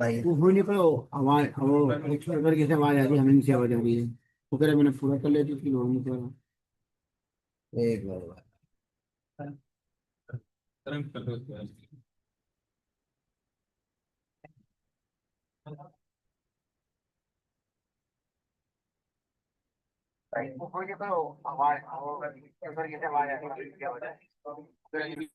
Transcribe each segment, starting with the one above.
भाई। वो हो नहीं पाया वो आवाज, वो एक्सप्लोर करके कैसे आवाज आ रही है, हमें से आवाज आ रही है। वो कह रहे मैंने पूरा कर लिया तो फिर हो नहीं पाया। एक मिनट भाई, वो हो नहीं पाया वो आवाज, वो एक्सप्लोर करके कैसे आवाज आ रही है।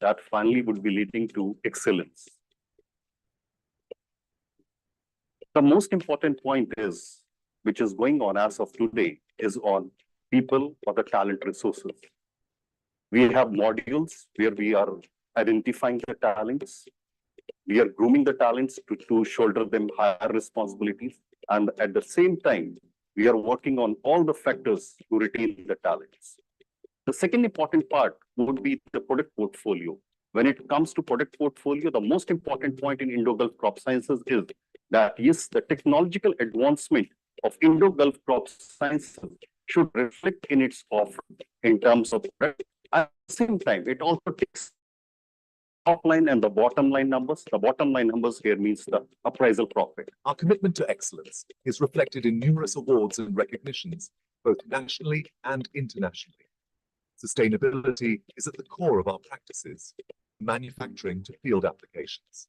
that finally would be leading to excellence. The most important point is, which is going on as of today, is on people or the talent resources. We have modules where we are identifying the talents. We are grooming the talents to shoulder them higher responsibilities. And at the same time, we are working on all the factors to retain the talents. The second important part would be the product portfolio. When it comes to product portfolio, the most important point in Indo-Gulf crop sciences is that, yes, the technological advancement of Indo-Gulf crop sciences should reflect in its offer in terms of product. At the same time, it also takes top line and the bottom line numbers. The bottom line numbers here means the appraisal profit. Our commitment to excellence is reflected in numerous awards and recognitions, both nationally and internationally. Sustainability is at the core of our practices, manufacturing to field applications.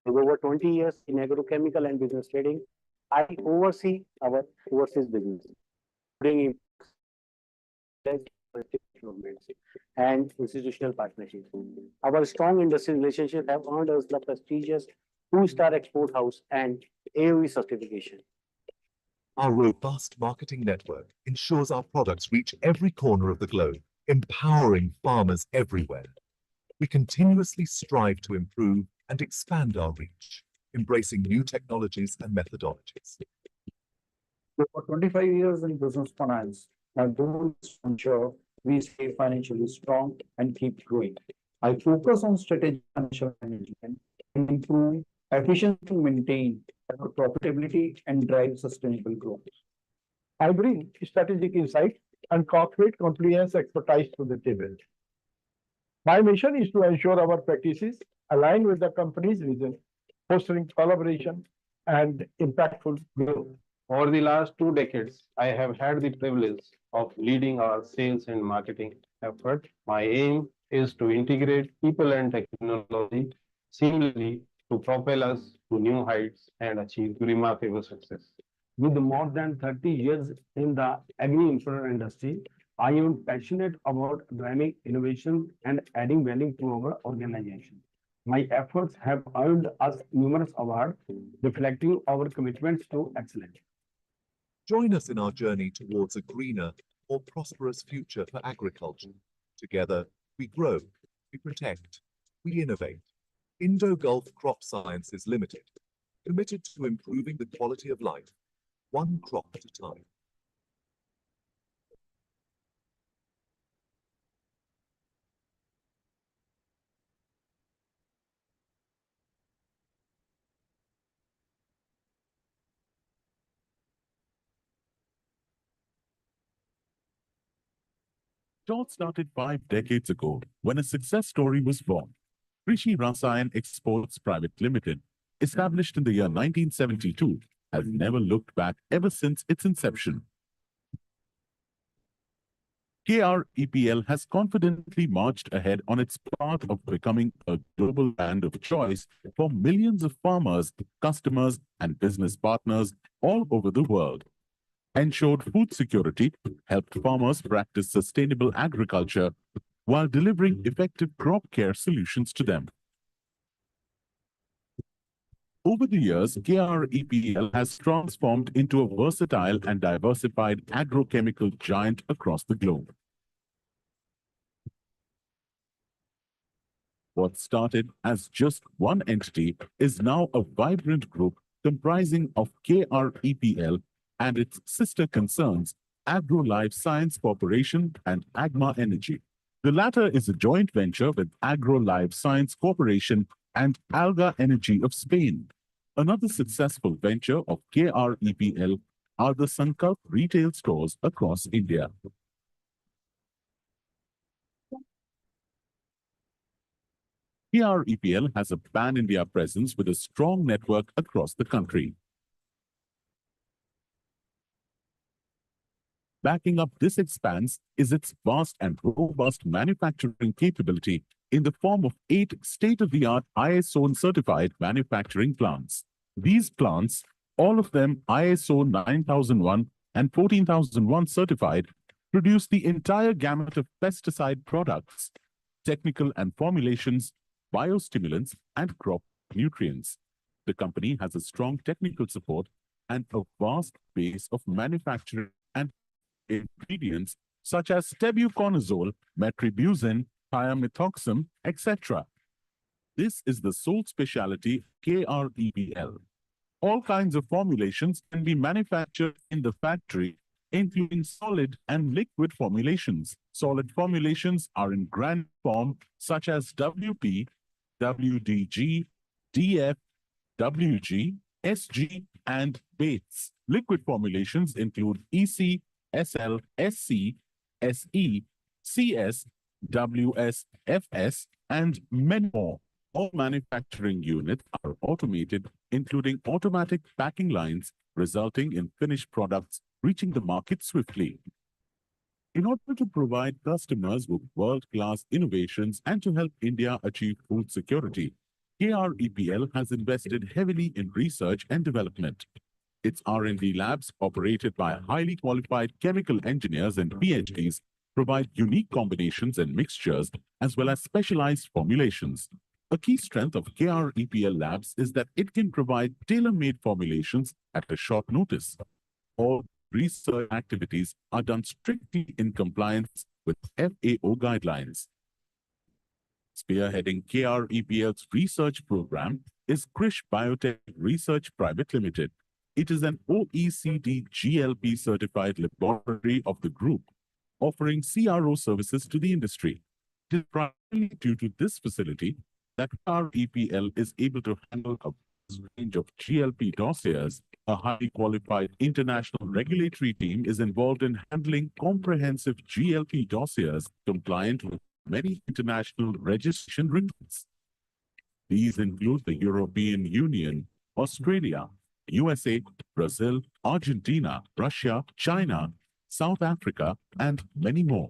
With over 20 years in agrochemical and business trading, I oversee our overseas business, including and institutional partnerships. Our strong industry relationships have earned us the prestigious 2-star export house and AOE certification. Our robust marketing network ensures our products reach every corner of the globe, empowering farmers everywhere. We continuously strive to improve and expand our reach, embracing new technologies and methodologies. For 25 years in business finance, our goal is to ensure we stay financially strong and keep growing. I focus on strategic financial management and improve efficiency to maintain our profitability and drive sustainable growth. I bring strategic insight and corporate compliance expertise to the table. My mission is to ensure our practices align with the company's vision, fostering collaboration and impactful growth. Over the last 2 decades, I have had the privilege of leading our sales and marketing effort. My aim is to integrate people and technology seamlessly to propel us to new heights and achieve remarkable success. With more than 30 years in the agri-infra industry, I am passionate about driving innovation and adding value to our organization. My efforts have earned us numerous awards, reflecting our commitments to excellence. Join us in our journey towards a greener, more prosperous future for agriculture. Together, we grow, we protect, we innovate. Indo-Gulf Crop Sciences Limited, committed to improving the quality of life, one crop at a time. It all started 5 decades ago when a success story was born. Rishi Rasayan Exports Private Limited, established in the year 1972, has never looked back ever since its inception. KREPL has confidently marched ahead on its path of becoming a global brand of choice for millions of farmers, customers, and business partners all over the world. Ensured food security, helped farmers practice sustainable agriculture while delivering effective crop care solutions to them. Over the years, KREPL has transformed into a versatile and diversified agrochemical giant across the globe. What started as just one entity is now a vibrant group comprising of KREPL and its sister concerns, Agro Life Science Corporation and Agma Energy. The latter is a joint venture with Agro Life Science Corporation and Alga Energy of Spain. Another successful venture of KREPL are the Conclave retail stores across India. KREPL has a pan-India presence with a strong network across the country. Backing up this expanse is its vast and robust manufacturing capability in the form of 8 state-of-the-art ISO certified manufacturing plants. These plants, all of them ISO 9001 and 14001 certified, produce the entire gamut of pesticide products, technical and formulations, biostimulants, and crop nutrients. The company has a strong technical support and a vast base of manufacturing and ingredients such as tebuconazole, metribuzin, thiamethoxam, etc. This is the sole specialty KREPL. All kinds of formulations can be manufactured in the factory, including solid and liquid formulations. Solid formulations are in grand form such as WP, WDG, DF, WG, SG, and Bates. Liquid formulations include EC, SL, SC, SE, CS, WS, FS, and many more. All manufacturing units are automated, including automatic packing lines, resulting in finished products reaching the market swiftly. In order to provide customers with world-class innovations and to help India achieve food security, KREPL has invested heavily in research and development. Its R&D labs, operated by highly qualified chemical engineers and PhDs, provide unique combinations and mixtures, as well as specialized formulations. A key strength of KREPL labs is that it can provide tailor-made formulations at a short notice. All research activities are done strictly in compliance with FAO guidelines. Spearheading KREPL's research program is Krish Biotech Research Private Limited. It is an OECD GLP certified laboratory of the group, offering CRO services to the industry. It is primarily due to this facility that KREPL is able to handle a range of GLP dossiers. A highly qualified international regulatory team is involved in handling comprehensive GLP dossiers compliant with many international registration requirements. These include the European Union, Australia, USA, Brazil, Argentina, Russia, China, South Africa, and many more.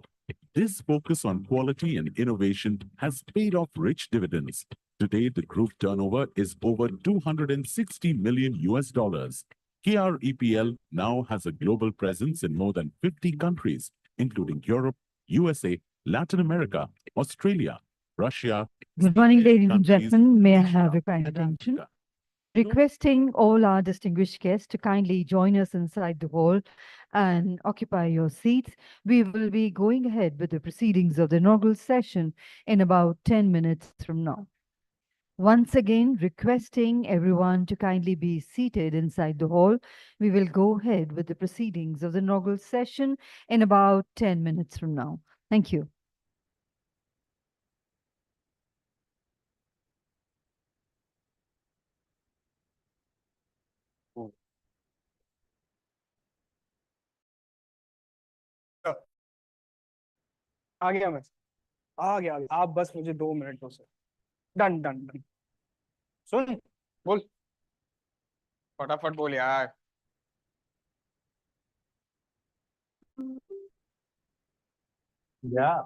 This focus on quality and innovation has paid off rich dividends. Today, the group turnover is over 260 million US dollars. KREPL now has a global presence in more than 50 countries, including Europe, USA, Latin America, Australia, Russia. Good morning, ladies and countries, gentlemen. May I Asia, have your kind and attention? Africa. Requesting all our distinguished guests to kindly join us inside the hall and occupy your seats. We will be going ahead with the proceedings of the inaugural session in about 10 minutes from now. Once again, requesting everyone to kindly be seated inside the hall. We will go ahead with the proceedings of the inaugural session in about 10 minutes from now. Thank you. आ गया मैं आ गया आप बस मुझे 2 minute दो sir done done done सुन बोल फटाफट बोल यार Yeah.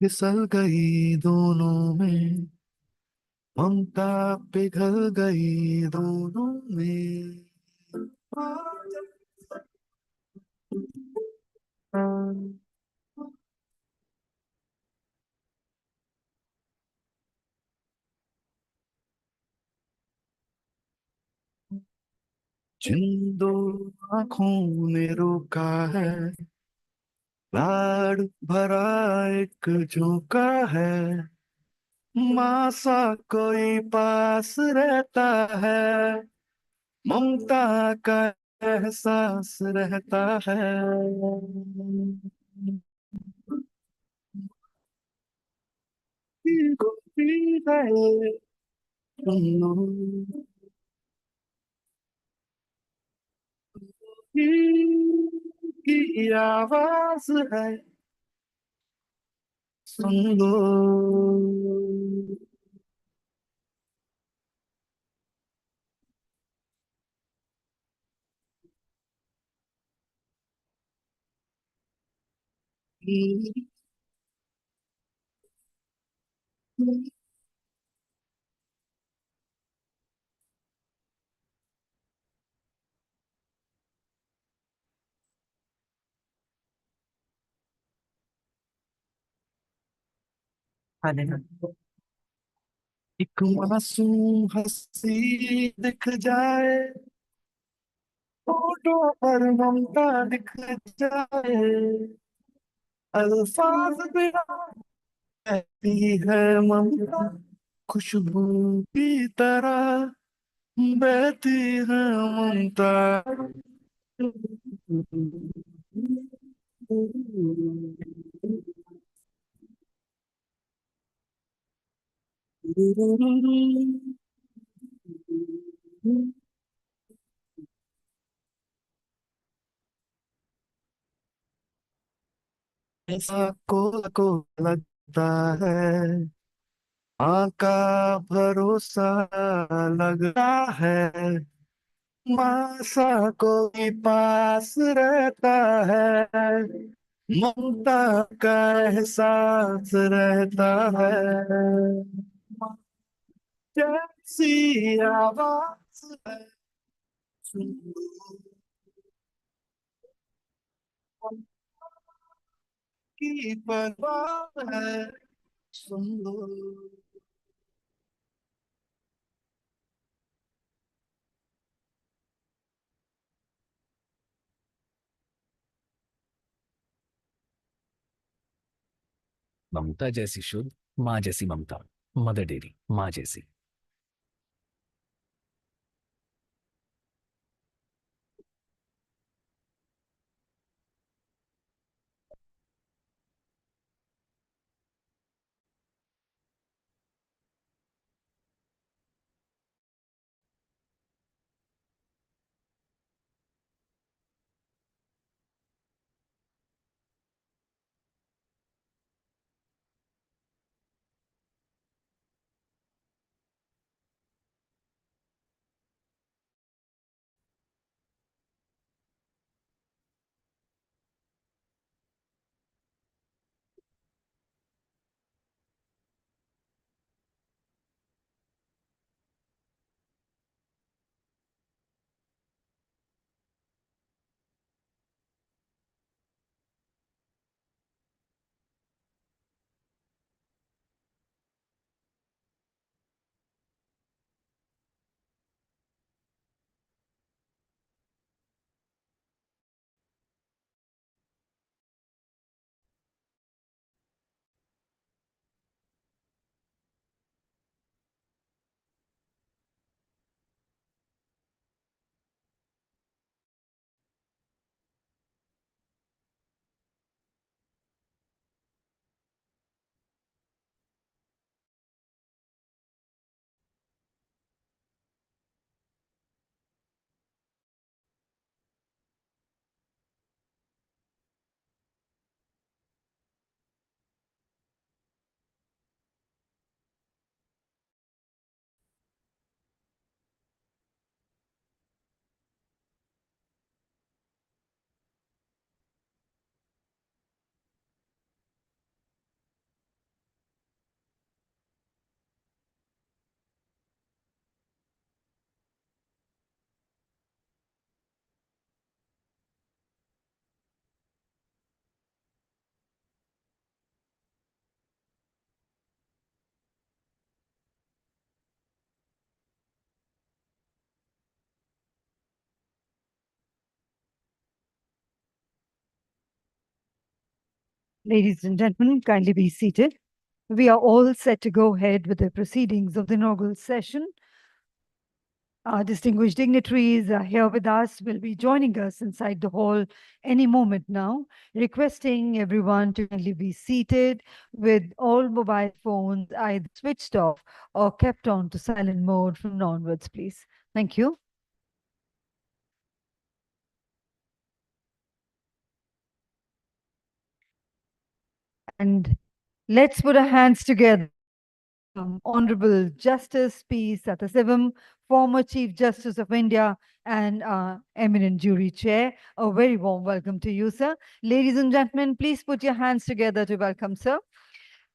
फिसल गई दोनों में ममता पिघल गई दोनों में जिन दो आंखों ने रोका है लाड भरा एक झोंका है मासा कोई पास रहता है ममता का एहसास रहता है गोपी है की आवाज है सुन लो एक मासूम हंसी दिख जाए होठों पर ममता दिख जाए अल्फाज बिना कहती है ममता खुशबू की तरह बहती है ममता ऐसा को लगता है माँ का भरोसा लगता है माँ सा कोई पास रहता है ममता का एहसास रहता है जैसी आवाज है सुन लो की परवाह है सुन लो ममता जैसी शुद्ध माँ जैसी ममता मदर डेयरी माँ जैसी Ladies and gentlemen, kindly be seated. We are all set to go ahead with the proceedings of the inaugural session. Our distinguished dignitaries are here with us, will be joining us inside the hall any moment now, requesting everyone to kindly be seated with all mobile phones either switched off or kept on to silent mode from now onwards, please. Thank you. And Let's put our hands together. Honorable Justice P. Satasivam, former Chief Justice of India and eminent jury chair. A very warm welcome to you, sir. Ladies and gentlemen, please put your hands together to welcome, sir.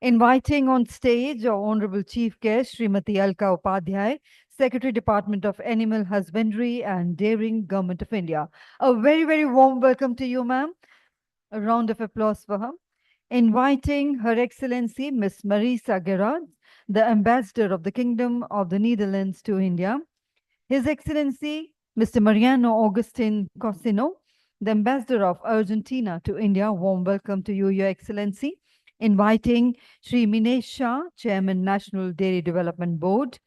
Inviting on stage our Honorable Chief Guest, Srimati Alka Upadhyay, Secretary Department of Animal Husbandry and Dairying, Government of India. A very, very warm welcome to you, ma'am. A round of applause for her. Inviting Her Excellency Miss Marisa Gerard, the Ambassador of the Kingdom of the Netherlands to India. His Excellency Mr. Mariano Augustin Cosino, the Ambassador of Argentina to India. Warm welcome to you, Your Excellency. Inviting Shri Minesh Shah, Chairman, National Dairy Development Board.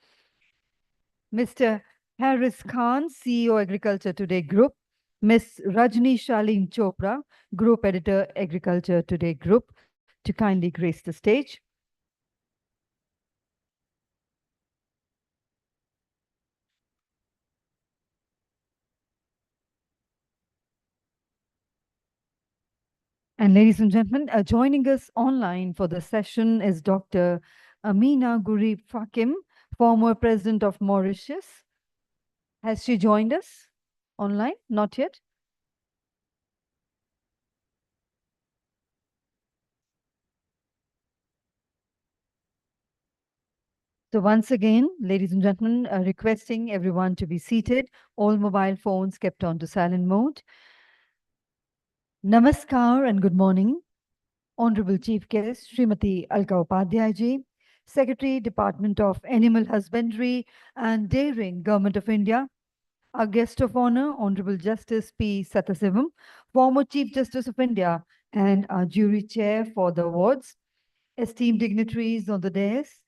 Mr. Harris Khan, CEO, Agriculture Today Group. Ms. Rajni Shaleen Chopra, Group Editor, Agriculture Today Group, to kindly grace the stage. And ladies and gentlemen, joining us online for the session is Dr. Amina Gurib Fakim, former President of Mauritius. Has she joined us online? Not yet. So once again, ladies and gentlemen, requesting everyone to be seated, all mobile phones kept on to silent mode. Namaskar and good morning. Honorable Chief Guest, Srimati Alka Upadhyay ji, Secretary, Department of Animal Husbandry and Dairying, Government of India. Our guest of honor, Honorable Justice P. Satasivam, former Chief Justice of India and our jury chair for the awards. Esteemed dignitaries on the dais,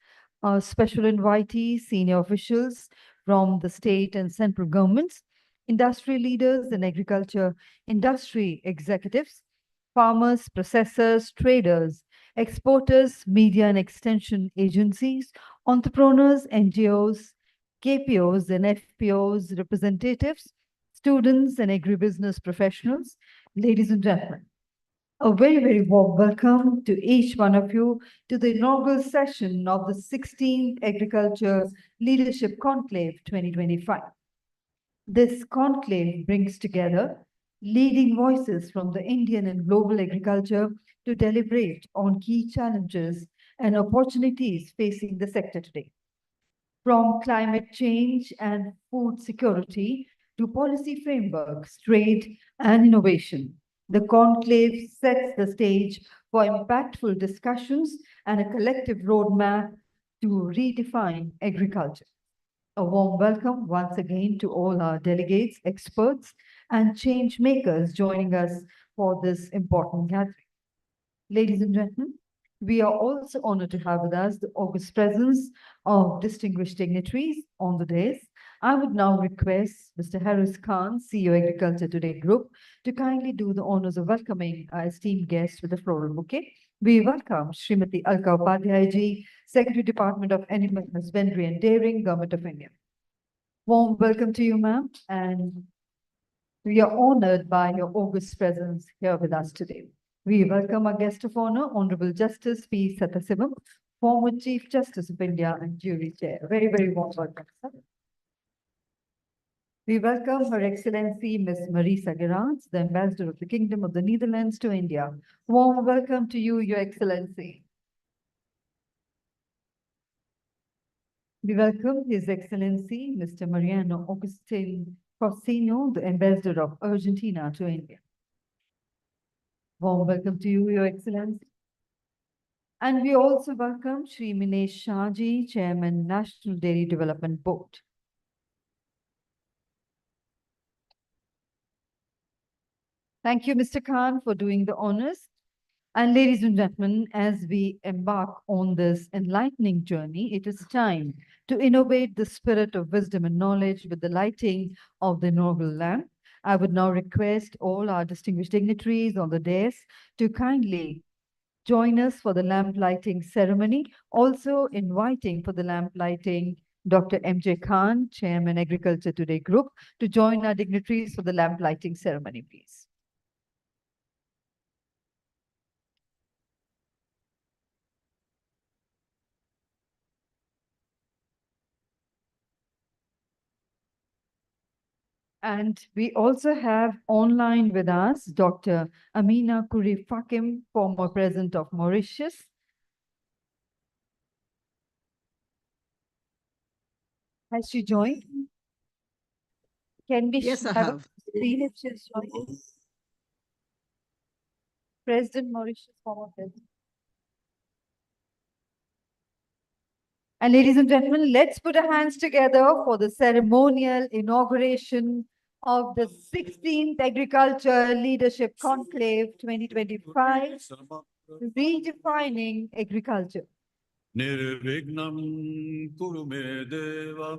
our special invitees, senior officials from the state and central governments, industry leaders and agriculture industry executives, farmers, processors, traders, exporters, media and extension agencies, entrepreneurs, NGOs, KPOs and FPOs representatives, students and agribusiness professionals, ladies and gentlemen. A very, very warm welcome to each one of you to the inaugural session of the 16th Agriculture Leadership Conclave 2025. This conclave brings together leading voices from the Indian and global agriculture to deliberate on key challenges and opportunities facing the sector today. From climate change and food security to policy frameworks, trade, and innovation, the conclave sets the stage for impactful discussions and a collective roadmap to redefine agriculture. A warm welcome once again to all our delegates, experts, and change makers joining us for this important gathering. Ladies and gentlemen, we are also honored to have with us the august presence of distinguished dignitaries on the dais. I would now request Mr. Harris Khan, CEO Agriculture Today Group, to kindly do the honors of welcoming our esteemed guests with a floral bouquet. We welcome Srimati Alka Upadhyay ji, Secretary Department of Animal Husbandry and Dairying, Government of India. Warm welcome to you, ma'am, and we are honored by your august presence here with us today. We welcome our guest of honor, Honorable Justice P. Satasivam, former Chief Justice of India and Jury Chair. Very, very warm welcome, sir. We welcome Her Excellency Ms. Marisa Gerard, the Ambassador of the Kingdom of the Netherlands to India. Warm welcome to you, Your Excellency. We welcome His Excellency Mr. Mariano Augustin Cosino, the Ambassador of Argentina to India. Warm welcome to you, Your Excellency. And we also welcome Shri Minesh Shah ji, Chairman, National Dairy Development Board. Thank you, Mr. Khan, for doing the honors. And ladies and gentlemen, as we embark on this enlightening journey, it is time to innovate the spirit of wisdom and knowledge with the lighting of the inaugural lamp. I would now request all our distinguished dignitaries on the dais to kindly join us for the lamp lighting ceremony. Also inviting for the lamp lighting Dr. M.J. Khan, Chairman, Agriculture Today Group, to join our dignitaries for the lamp lighting ceremony, please. And we also have online with us Dr. Amina Kuri Fakim, former president of Mauritius. Has she joined? Can we Yes, I have have. seen if she's joined? President Mauritius, former president. And ladies and gentlemen, let's put our hands together for the ceremonial inauguration of the 16th Agriculture Leadership Conclave 2025, redefining agriculture. Nirvignam kuru me deva.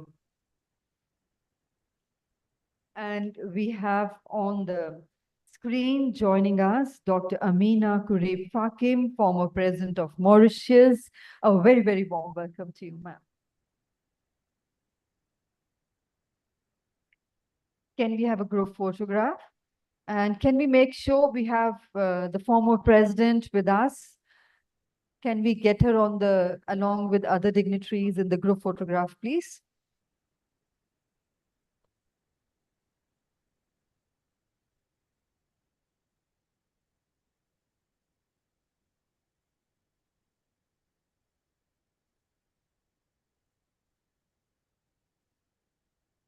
And we have on the screen joining us Dr. Amina Kuri Fakim, former president of Mauritius. A very, very warm welcome to you, ma'am. Can we have a group photograph? And can we make sure we have the former president with us? Can we get her on the, along with other dignitaries in the group photograph, please?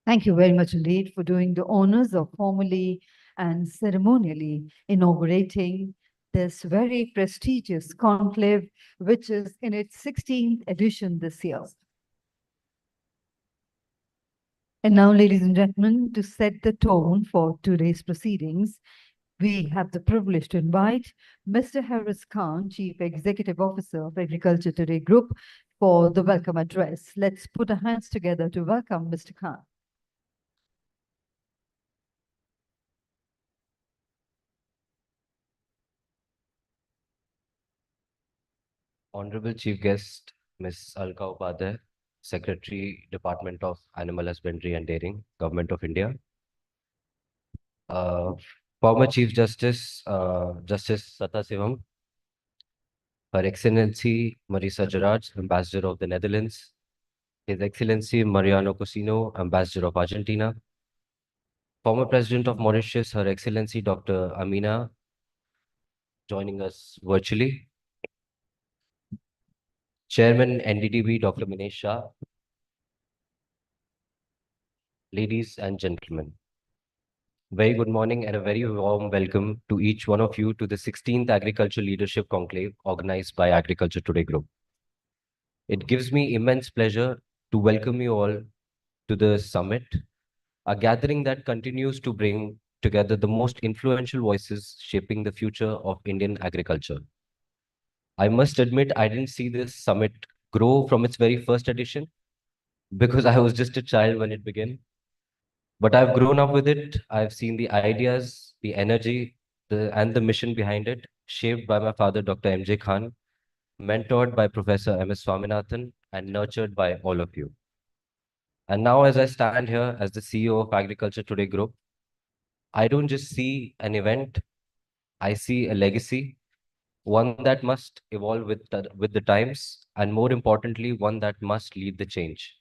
Thank you very much indeed for doing the honors of formally and ceremonially inaugurating this very prestigious conclave, which is in its 16th edition this year. And now, ladies and gentlemen, to set the tone for today's proceedings, we have the privilege to invite Mr. Harris Khan, Chief Executive Officer of Agriculture Today Group, for the welcome address. Let's put our hands together to welcome Mr. Khan. Honorable Chief Guest, Ms. Alka Upadhyay, Secretary, Department of Animal Husbandry and Dairying, Government of India. Former Chief Justice, Justice Satasivam, Her Excellency Marisa Gerards, Ambassador of the Netherlands, His Excellency Mariano Cosino, Ambassador of Argentina, former President of Mauritius, Her Excellency Dr. Amina, joining us virtually, Chairman NDDB Dr. Minesh Shah, ladies and gentlemen. Very good morning and a very warm welcome to each one of you to the 16th Agriculture Leadership Conclave organized by Agriculture Today Group. It gives me immense pleasure to welcome you all to the summit, a gathering that continues to bring together the most influential voices shaping the future of Indian agriculture. I must admit, I didn't see this summit grow from its very first edition because I was just a child when it began. But I've grown up with it. I've seen the ideas, the energy, and the mission behind it, shaped by my father, Dr. M.J. Khan, mentored by Professor M.S. Swaminathan, and nurtured by all of you. And now, as I stand here as the CEO of Agriculture Today Group, I don't just see an event, I see a legacy, one that must evolve with the times, and more importantly, one that must lead the change.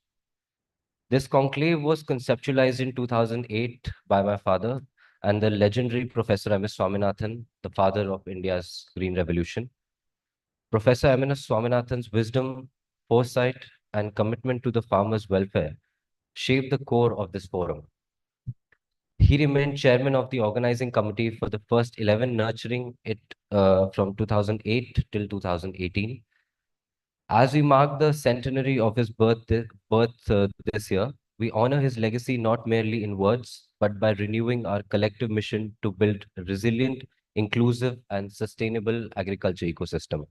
This conclave was conceptualized in 2008 by my father and the legendary Professor M.S. Swaminathan, the father of India's Green Revolution. Professor M.S. Swaminathan's wisdom, foresight, and commitment to the farmers' welfare shaped the core of this forum. He remained chairman of the organizing committee for the first 11, nurturing it from 2008 till 2018. As we mark the centenary of his birth this year, we honor his legacy not merely in words, but by renewing our collective mission to build a resilient, inclusive, and sustainable agriculture ecosystem.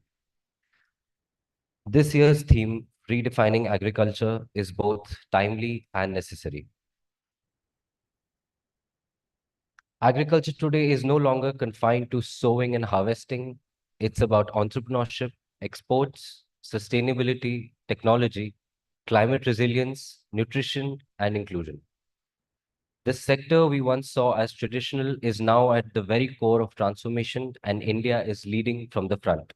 This year's theme, Redefining Agriculture, is both timely and necessary. Agriculture today is no longer confined to sowing and harvesting. It's about entrepreneurship, exports, sustainability, technology, climate resilience, nutrition, and inclusion. This sector we once saw as traditional is now at the very core of transformation, and India is leading from the front.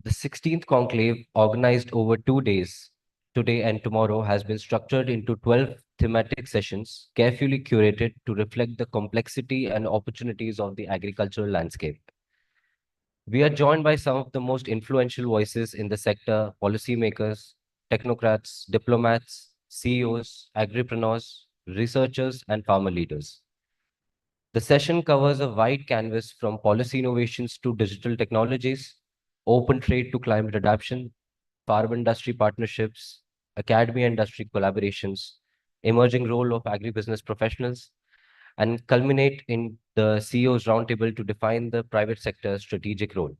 The 16th conclave, organized over 2 days, today and tomorrow has been structured into 12 thematic sessions, carefully curated to reflect the complexity and opportunities of the agricultural landscape. We are joined by some of the most influential voices in the sector: policymakers, technocrats, diplomats, CEOs, agripreneurs, researchers, and farmer leaders. The session covers a wide canvas from policy innovations to digital technologies, open trade to climate adaptation, farm industry partnerships, academy industry collaborations, emerging role of agribusiness professionals, and culminate in the CEO's roundtable to define the private sector's strategic role.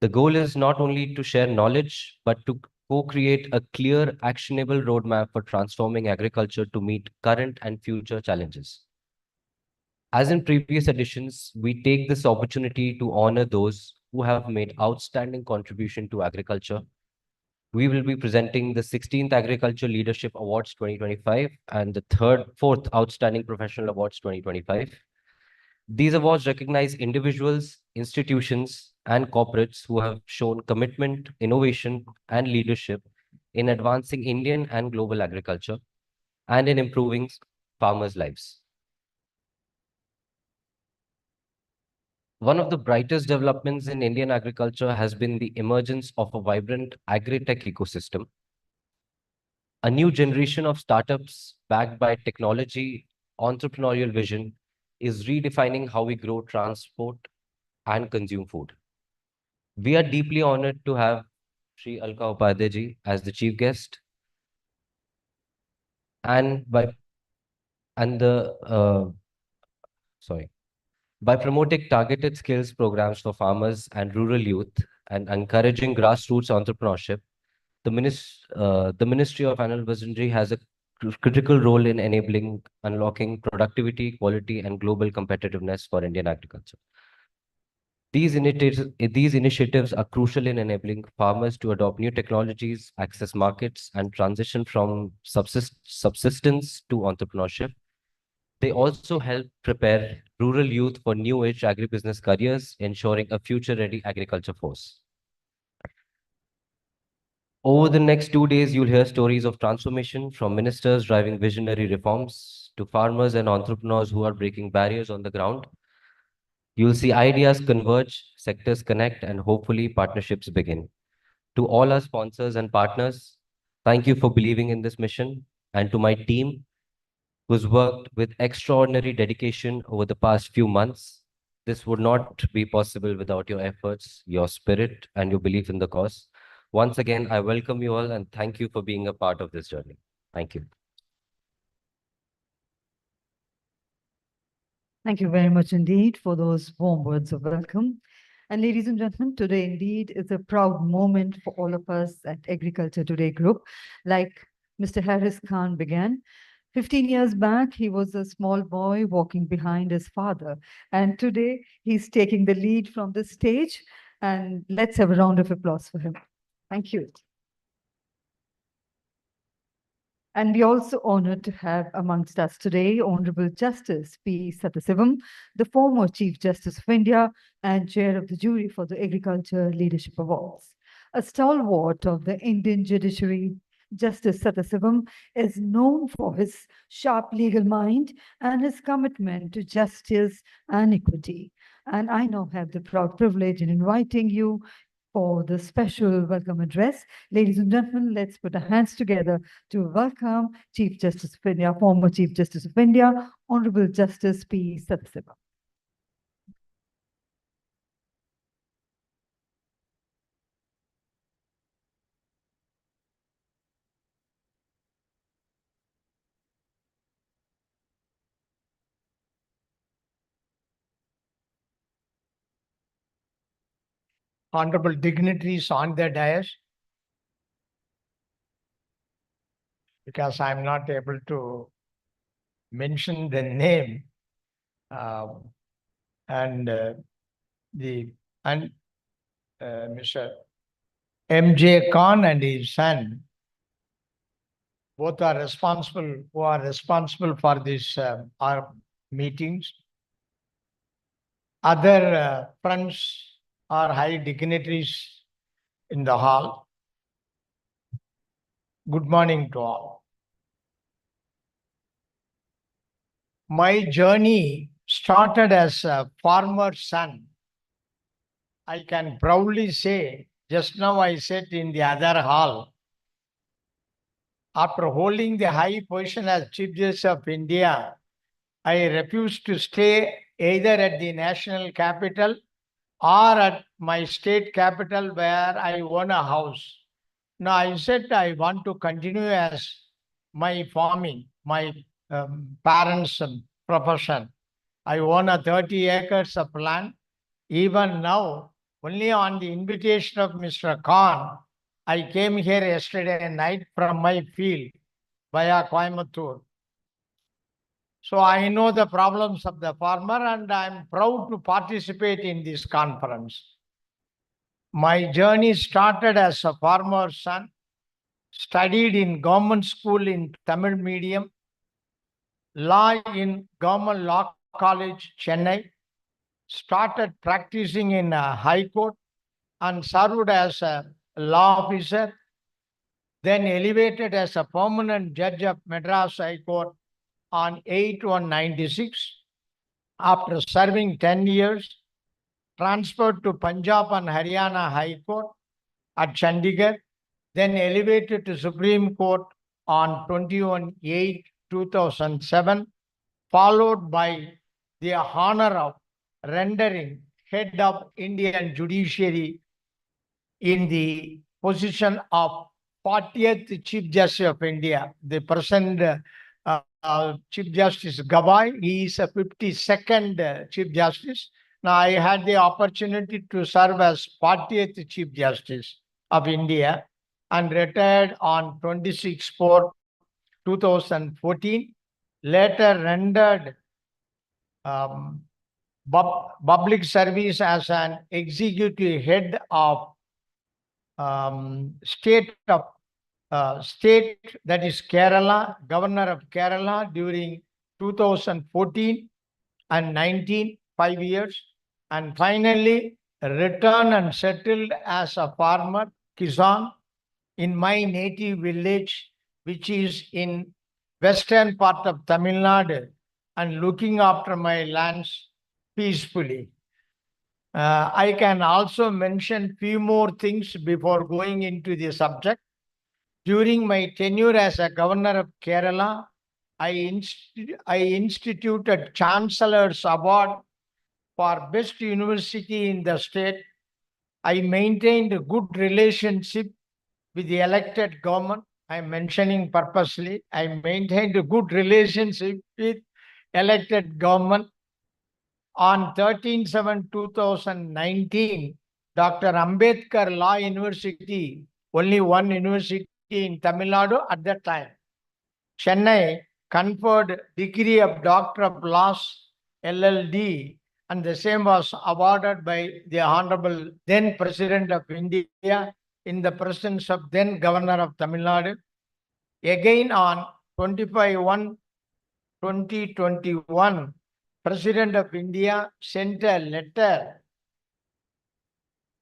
The goal is not only to share knowledge, but to co-create a clear, actionable roadmap for transforming agriculture to meet current and future challenges. As in previous editions, we take this opportunity to honor those who have made outstanding contribution to agriculture. We will be presenting the 16th Agriculture Leadership Awards 2025 and the 4th Outstanding Professional Awards 2025. These awards recognize individuals, institutions, and corporates who have shown commitment, innovation, and leadership in advancing Indian and global agriculture and in improving farmers' lives. One of the brightest developments in Indian agriculture has been the emergence of a vibrant agri-tech ecosystem. A new generation of startups backed by technology, entrepreneurial vision is redefining how we grow, transport, and consume food. We are deeply honored to have Sri Alka Upadhyay ji as the chief guest, and by promoting targeted skills programs for farmers and rural youth and encouraging grassroots entrepreneurship, the Ministry of Animal Husbandry has a critical role in enabling, unlocking productivity, quality, and global competitiveness for Indian agriculture. These initiatives are crucial in enabling farmers to adopt new technologies, access markets, and transition from subsistence to entrepreneurship. They also help prepare rural youth for new age agribusiness careers, ensuring a future-ready agriculture force. Over the next 2 days, you'll hear stories of transformation from ministers driving visionary reforms to farmers and entrepreneurs who are breaking barriers on the ground. You'll see ideas converge, sectors connect, and hopefully partnerships begin. To all our sponsors and partners, thank you for believing in this mission. And to my team, who's worked with extraordinary dedication over the past few months, this would not be possible without your efforts, your spirit, and your belief in the cause. Once again, I welcome you all and thank you for being a part of this journey. Thank you. Thank you very much indeed for those warm words of welcome. And ladies and gentlemen, today indeed is a proud moment for all of us at Agriculture Today Group. Like Mr. Harris Khan began, 15 years back, he was a small boy walking behind his father. And today he's taking the lead from the stage. And let's have a round of applause for him. Thank you. And we also honored to have amongst us today Honorable Justice P. Sathasivam, the former Chief Justice of India and Chair of the Jury for the Agriculture Leadership Awards. A stalwart of the Indian judiciary, Justice Sathasivam is known for his sharp legal mind and his commitment to justice and equity. And I now have the proud privilege in inviting you for the special welcome address. Ladies and gentlemen, let's put our hands together to welcome Chief Justice of India, former Chief Justice of India, Honorable Justice P. Sathasivam. Honorable dignitaries on the dais, because I'm not able to mention the name, Mr. M.J. Khan and his son, both are responsible, who are responsible for this our meetings. Other friends are high dignitaries in the hall. Good morning to all. My journey started as a farmer's son. I can proudly say, just now I sat in the other hall. After holding the high position as Chief Justice of India, I refused to stay either at the national capital or at my state capital where I own a house. Now I said I want to continue as my farming, my parents' profession. I own a 30 acres of land. Even now, only on the invitation of Mr. Khan, I came here yesterday night from my field via Coimbatore. So I know the problems of the farmer and I'm proud to participate in this conference. My journey started as a farmer's son, studied in government school in Tamil medium, law in Government Law College, Chennai, started practicing in a high court and served as a law officer, then elevated as a permanent judge of Madras High Court on 8/1/96. After serving 10 years, transferred to Punjab and Haryana High Court at Chandigarh, then elevated to Supreme Court on 21/8/2007, followed by the honor of rendering head of Indian judiciary in the position of 40th Chief Justice of India. The present Chief Justice Gavai, he is a 52nd Chief Justice. Now I had the opportunity to serve as 40th Chief Justice of India and retired on 26/4/2014. Later rendered public service as an executive head of state that is Kerala, Governor of Kerala during 2014 and 19, 5 years, and finally returned and settled as a farmer, Kisan, in my native village, which is in western part of Tamil Nadu, and looking after my lands peacefully. I can also mention few more things before going into the subject. During my tenure as a governor of Kerala, I instituted Chancellor's Award for Best University in the state. I maintained a good relationship with the elected government. I'm mentioning purposely. I maintained a good relationship with elected government. On 13/7/2019, Dr. Ambedkar Law University, only one university in Tamil Nadu at that time, Chennai, conferred degree of Doctor of Laws, LLD, and the same was awarded by the Honorable then President of India in the presence of then Governor of Tamil Nadu. Again on 25/1/2021, President of India sent a letter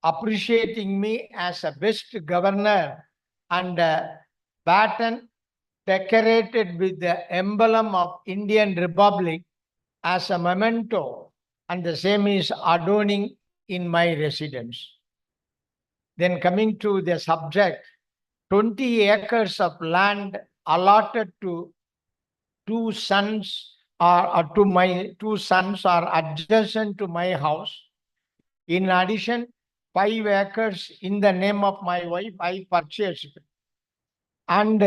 appreciating me as a best governor and a baton decorated with the emblem of Indian Republic as a memento, and the same is adorning in my residence. Then coming to the subject, 20 acres of land allotted to two sons to my two sons are adjacent to my house. In addition, 5 acres in the name of my wife I purchased. And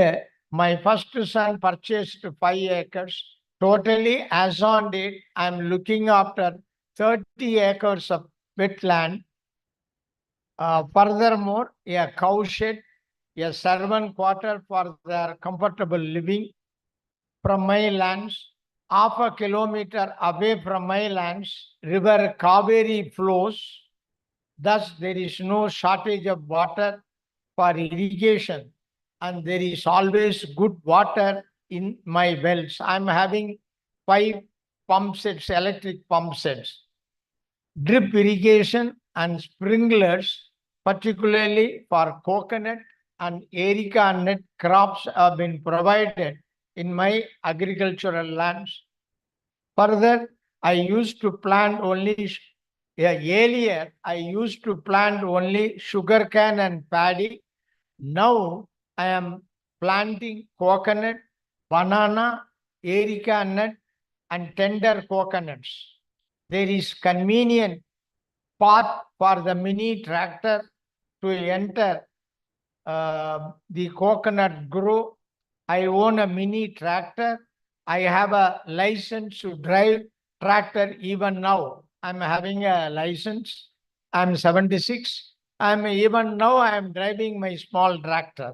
my first son purchased 5 acres. Totally, as on date, I am looking after 30 acres of wetland. Furthermore, a cow shed, a servant quarter for their comfortable living. From my lands, half a kilometer away from my lands, river Kaveri flows. Thus, there is no shortage of water for irrigation, and there is always good water in my wells. I'm having 5 pump sets, electric pump sets, drip irrigation and sprinklers, particularly for coconut and areca nut crops have been provided in my agricultural lands. Further, I used to plant only, earlier I used to plant only sugarcane and paddy. Now I am planting coconut, banana, areca nut, and tender coconuts. There is convenient path for the mini tractor to enter the coconut grove. I own a mini tractor. I have a license to drive tractor even now. I'm having a license. I'm 76. Even now I'm driving my small tractor.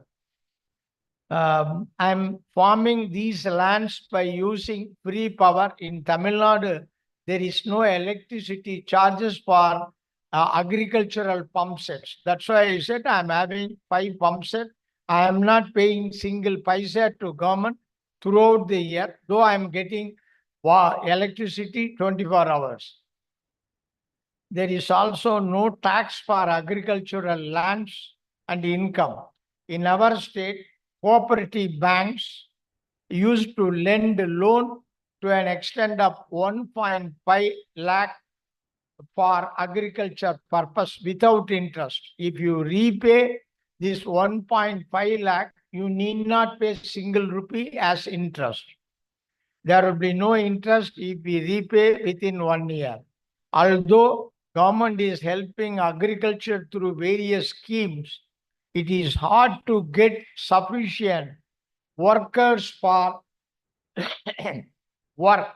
I'm farming these lands by using free power. In Tamil Nadu, there is no electricity charges for agricultural pump sets. That's why I said I'm having 5 pump sets. I am not paying single paisa to government throughout the year, though I'm getting electricity 24 hours. There is also no tax for agricultural lands and income. In our state, cooperative banks used to lend a loan to an extent of 1.5 lakh for agriculture purpose without interest. If you repay this 1.5 lakh, you need not pay single rupee as interest. There will be no interest if we repay within 1 year. Although government is helping agriculture through various schemes, it is hard to get sufficient workers for work.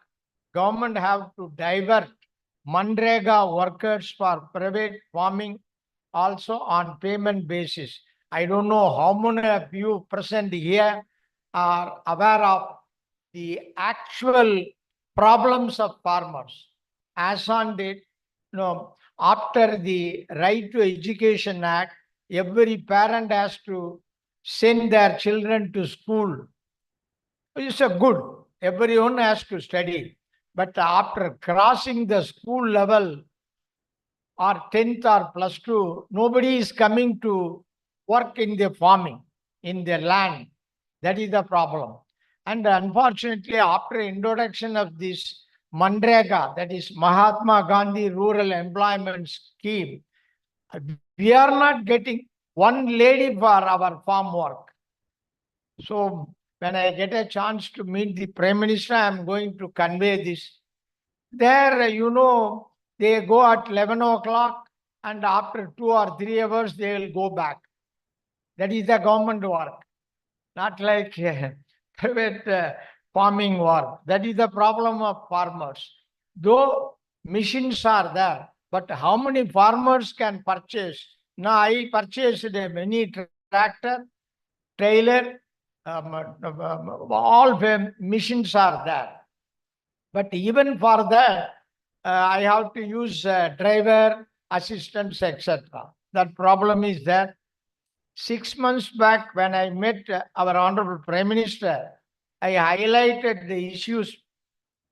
Government have to divert Manrega workers for private farming also on payment basis. I don't know how many of you present here are aware of the actual problems of farmers. As on date, after the Right to Education Act, every parent has to send their children to school. It's a good. Everyone has to study. But after crossing the school level or 10th or plus 2, nobody is coming to work in the farming, in the land. That is the problem. And unfortunately, after introduction of this Manrega, that is Mahatma Gandhi Rural Employment Scheme, we are not getting one lady for our farm work. So when I get a chance to meet the Prime Minister, I am going to convey this. There, they go at 11 o'clock and after 2 or 3 hours, they will go back. That is the government work, not like private farming work. That is the problem of farmers. Though machines are there, but how many farmers can purchase? Now I purchased a mini tractor, trailer, all the machines are there. But even for that, I have to use driver, assistants, etc. That problem is there. 6 months back, when I met our Honorable Prime Minister, I highlighted the issues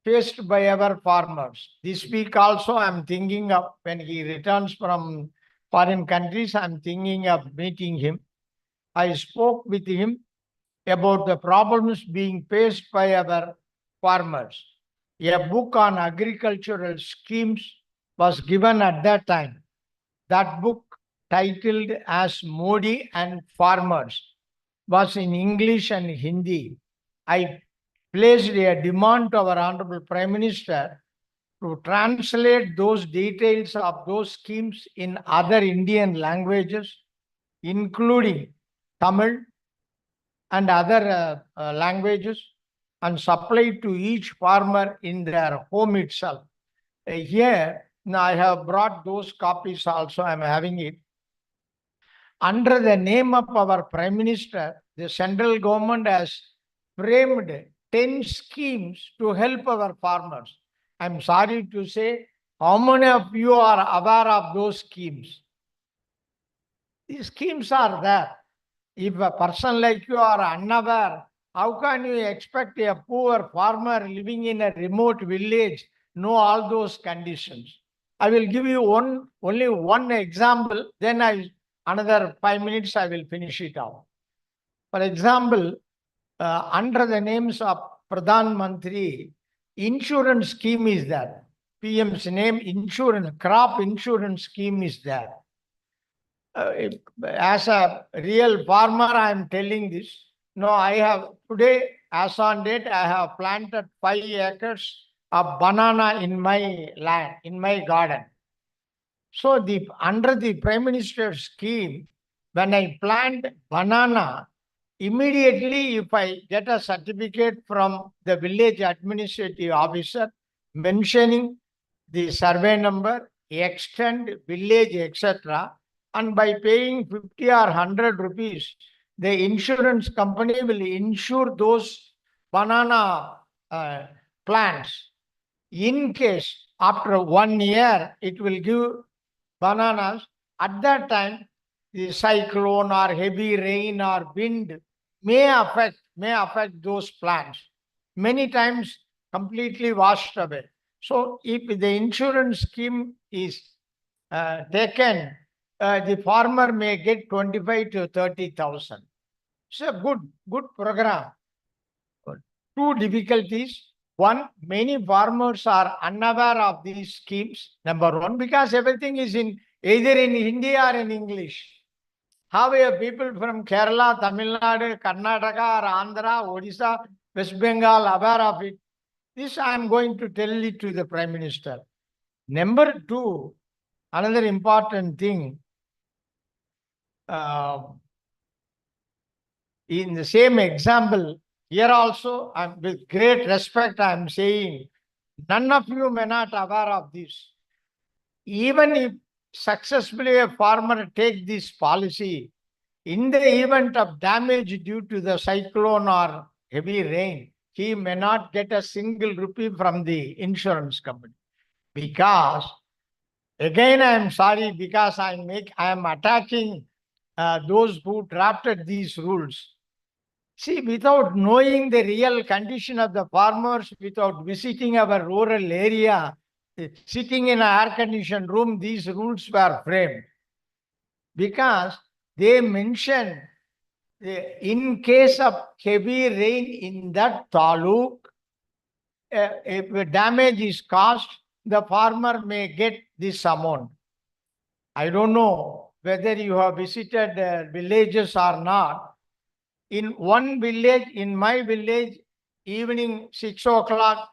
faced by our farmers. This week also, I'm thinking of when he returns from foreign countries, I'm thinking of meeting him. I spoke with him about the problems being faced by our farmers. A book on agricultural schemes was given at that time. That book, titled as Modi and Farmers, was in English and Hindi. I placed a demand to our Honorable Prime Minister to translate those details of those schemes in other Indian languages, including Tamil and other languages, and supply to each farmer in their home itself. Here, now I have brought those copies also, I am having it. Under the name of our Prime Minister, the central government has framed 10 schemes to help our farmers. I am sorry to say, how many of you are aware of those schemes? These schemes are there. If a person like you are unaware, how can you expect a poor farmer living in a remote village know all those conditions? I will give you only one example, then another 5 minutes I will finish it out. For example, under the names of Pradhan Mantri, insurance scheme is there. PM's name, insurance, crop insurance scheme is there. As a real farmer, I am telling this. No, I have today, as on date, I have planted 5 acres of banana in my land, in my garden. So under the Prime Minister's scheme, when I plant banana, immediately if I get a certificate from the village administrative officer mentioning the survey number, extent, village, etc., and by paying 50 or 100 rupees, the insurance company will insure those banana plants. In case after 1 year, it will give bananas. At that time, the cyclone or heavy rain or wind may affect those plants. Many times completely washed away. So if the insurance scheme is taken, the farmer may get 25 to 30,000. It's a good program. Two difficulties. One, many farmers are unaware of these schemes, number one, because everything is either in Hindi or in English. How are people from Kerala, Tamil Nadu, Karnataka, or Andhra, Odisha, West Bengal aware of it? This I am going to tell it to the Prime Minister. Number two, another important thing, in the same example, here also, with great respect, I am saying, none of you may not aware of this. Even if successfully a farmer take this policy, in the event of damage due to the cyclone or heavy rain, he may not get a single rupee from the insurance company. Because, again, I am sorry, because I am attacking those who drafted these rules. See, without knowing the real condition of the farmers, without visiting our rural area, sitting in an air-conditioned room, these rules were framed. Because they mention in case of heavy rain in that taluk, if damage is caused, the farmer may get this amount. I don't know whether you have visited villages or not. In one village, in my village, evening 6 o'clock,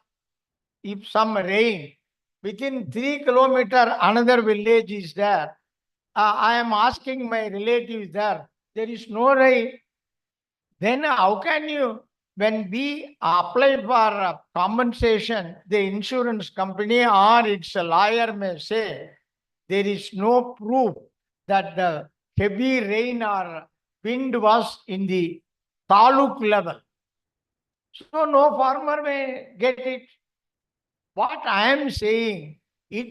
if some rain, within 3 kilometers, another village is there. I am asking my relatives there is no rain. Then how can you, when we apply for compensation, the insurance company or its lawyer may say, there is no proof that the heavy rain or wind was in the taluk level. So no farmer may get it. What I am saying, the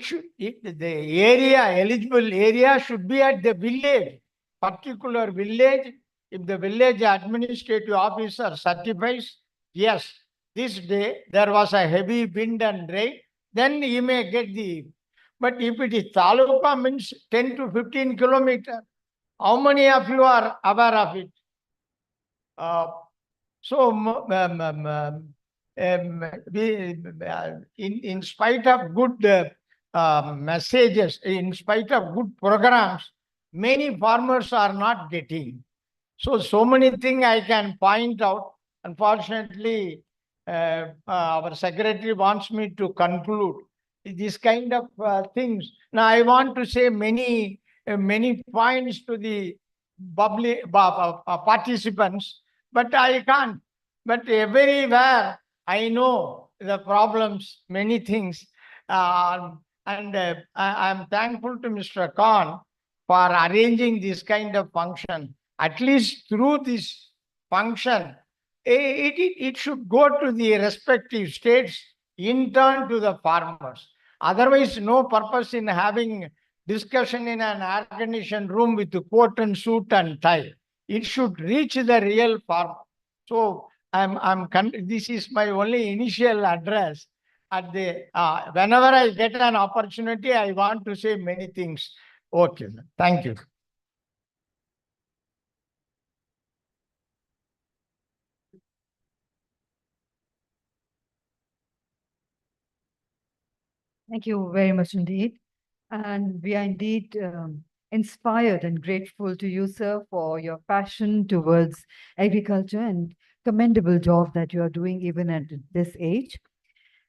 eligible area should be at the village, particular village. If the village administrative officer certifies, yes, this day there was a heavy wind and rain, then he may get the. But if it is taluka, means 10 to 15 kilometers, how many of you are aware of it? In spite of good messages, in spite of good programs, many farmers are not getting. So many things I can point out. Unfortunately, our secretary wants me to conclude this kind of things. Now, I want to say many points to the public participants, but I can't. But everywhere I know the problems, many things. I am thankful to Mr. Khan for arranging this kind of function. At least through this function, it should go to the respective states, in turn to the farmers. Otherwise, no purpose in having discussion in an air-conditioned room with the coat and suit and tie. It should reach the real farmer. So this is my only initial address. At the whenever I get an opportunity, I want to say many things. Okay, thank you. Thank you very much indeed. And we are indeed inspired and grateful to you, sir, for your passion towards agriculture and commendable job that you are doing even at this age.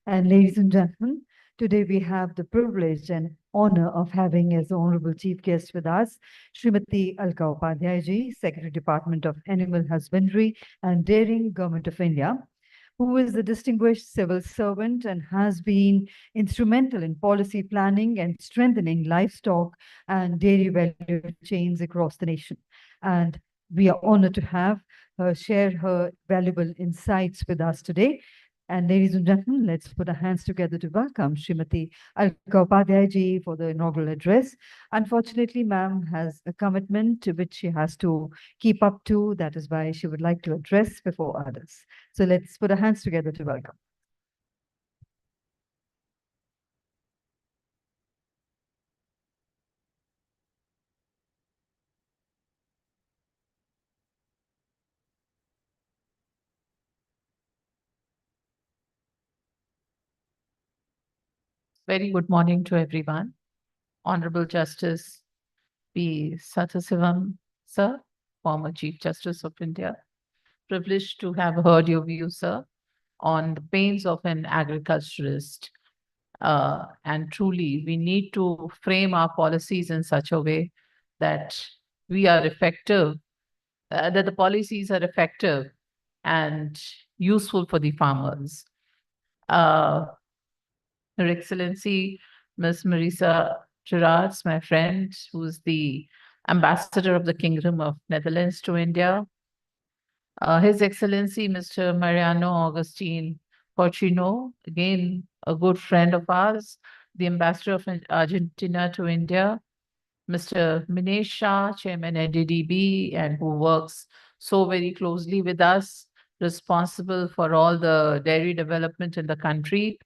And ladies and gentlemen, today we have the privilege and honor of having as honorable chief guest with us, Srimati Alka Upadhyay ji, Secretary Department of Animal Husbandry and Dairying, Government of India, who is a distinguished civil servant and has been instrumental in policy planning and strengthening livestock and dairy value chains across the nation. And we are honored to have her share her valuable insights with us today. And ladies and gentlemen, let's put our hands together to welcome Srimati Alka Upadhyay ji for the inaugural address. Unfortunately, ma'am has a commitment to which she has to keep up to. That is why she would like to address before others. So let's put our hands together to welcome. Very good morning to everyone. Honorable Justice P. Sathasivam, sir, former Chief Justice of India. Privileged to have heard your views, sir, on the pains of an agriculturist. And truly, we need to frame our policies in such a way that we are effective, that the policies are effective and useful for the farmers. Her Excellency, Ms. Marisa Gerards, my friend, who's the Ambassador of the Kingdom of Netherlands to India. His Excellency, Mr. Mariano Augustine Porcino, again, a good friend of ours, the Ambassador of Argentina to India. Mr. Minesh Shah, Chairman NDDB, and who works so very closely with us, responsible for all the dairy development in the country.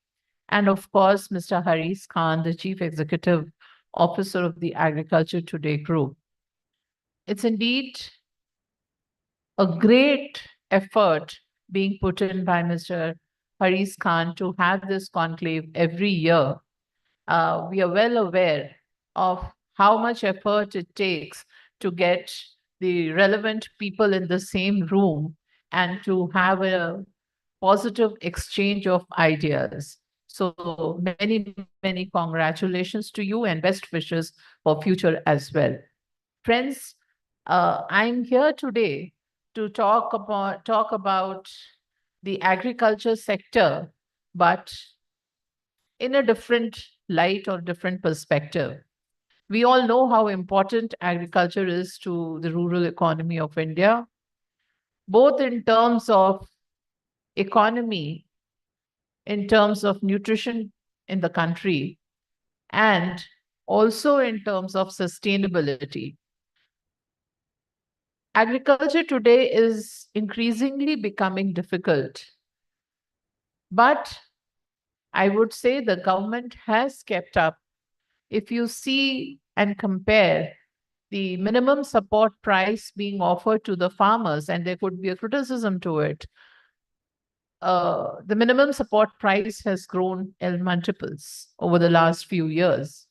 And of course, Mr. Haris Khan, the Chief Executive Officer of the Agriculture Today Group. It's indeed a great effort being put in by Mr. Haris Khan to have this conclave every year. We are well aware of how much effort it takes to get the relevant people in the same room and to have a positive exchange of ideas. So many, many congratulations to you and best wishes for future as well. Friends, I'm here today to talk about the agriculture sector, but in a different light or different perspective. We all know how important agriculture is to the rural economy of India, both in terms of economy, in terms of nutrition in the country, and also in terms of sustainability. Agriculture today is increasingly becoming difficult, but I would say the government has kept up. If you see and compare the minimum support price being offered to the farmers, and there could be a criticism to it, the minimum support price has grown in multiples over the last few years.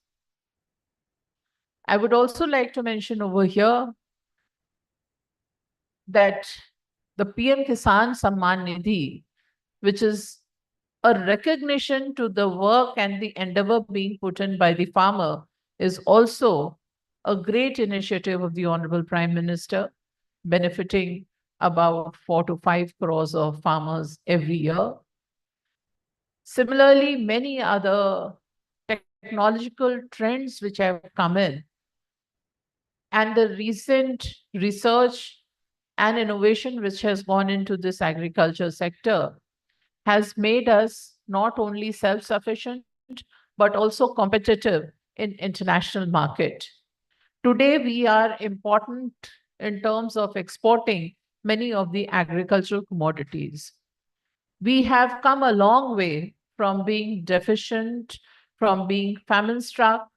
I would also like to mention over here that the PM Kisan Samman Nidhi, which is a recognition to the work and the endeavor being put in by the farmer, is also a great initiative of the Honorable Prime Minister, benefiting about 4 to 5 crores of farmers every year. Similarly, many other technological trends which have come in, and the recent research and innovation which has gone into this agriculture sector has made us not only self-sufficient, but also competitive in international market. Today, we are important in terms of exporting many of the agricultural commodities. We have come a long way from being deficient, from being famine-struck,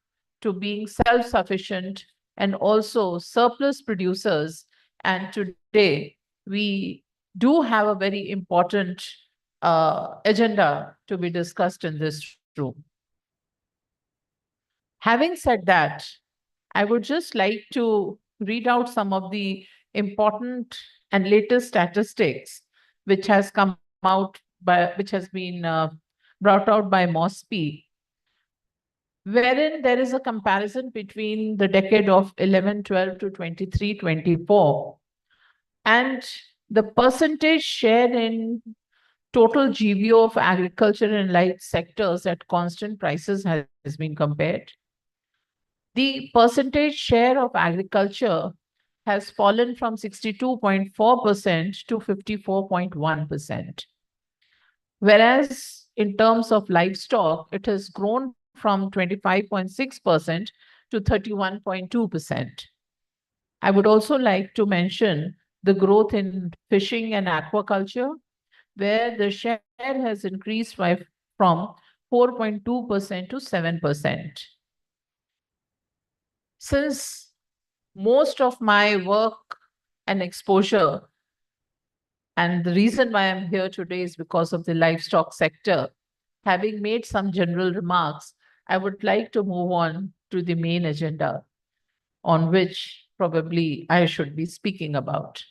to being self-sufficient and also surplus producers. And today, we do have a very important agenda to be discussed in this room. Having said that, I would just like to read out some of the important and latest statistics which has come out by, which has been brought out by MOSPI, wherein there is a comparison between the decade of 11-12 to 23-24, and the percentage share in total GVO of agriculture and light sectors at constant prices has been compared. The percentage share of agriculture has fallen from 62.4% to 54.1%. Whereas in terms of livestock, it has grown from 25.6% to 31.2%. I would also like to mention the growth in fishing and aquaculture, where the share has increased from 4.2% to 7%. Since most of my work and exposure, and the reason why I'm here today is because of the livestock sector, having made some general remarks, I would like to move on to the main agenda on which probably I should be speaking about.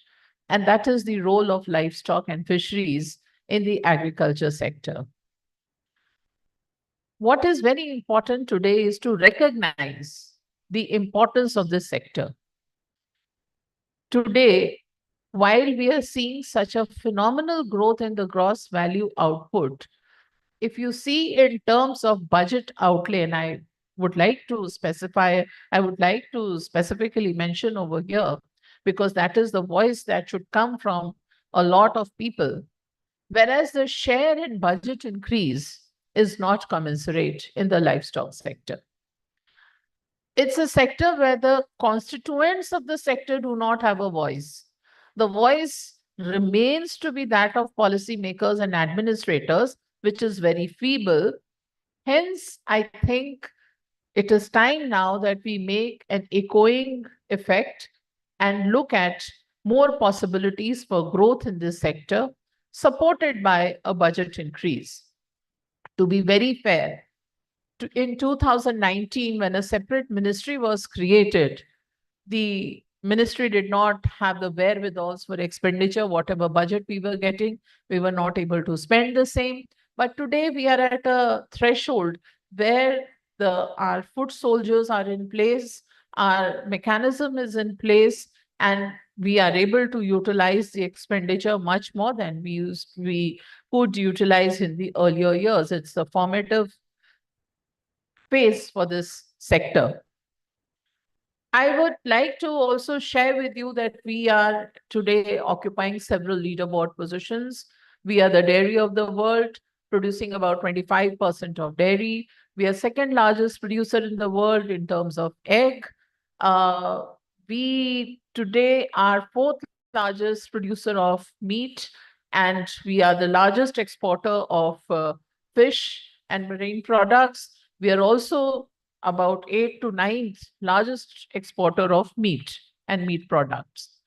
And that is the role of livestock and fisheries in the agriculture sector. What is very important today is to recognize the importance of this sector. Today, while we are seeing such a phenomenal growth in the gross value output, if you see in terms of budget outlay, and I would like to specifically mention over here, because that is the voice that should come from a lot of people, whereas the share in budget increase is not commensurate in the livestock sector. It's a sector where the constituents of the sector do not have a voice. The voice remains to be that of policymakers and administrators, which is very feeble. Hence, I think it is time now that we make an echoing effect and look at more possibilities for growth in this sector, supported by a budget increase. To be very fair, in 2019, when a separate ministry was created, the ministry did not have the wherewithals for expenditure. Whatever budget we were getting, we were not able to spend the same. But today we are at a threshold where our foot soldiers are in place, our mechanism is in place, and we are able to utilize the expenditure much more than we could utilize in the earlier years. It's a formative phase for this sector. I would like to also share with you that we are today occupying several leaderboard positions. We are the dairy of the world, producing about 25% of dairy. We are second largest producer in the world in terms of egg. We today are fourth largest producer of meat, and we are the largest exporter of fish and marine products. We are also about 8th to 9th largest exporter of meat and meat products.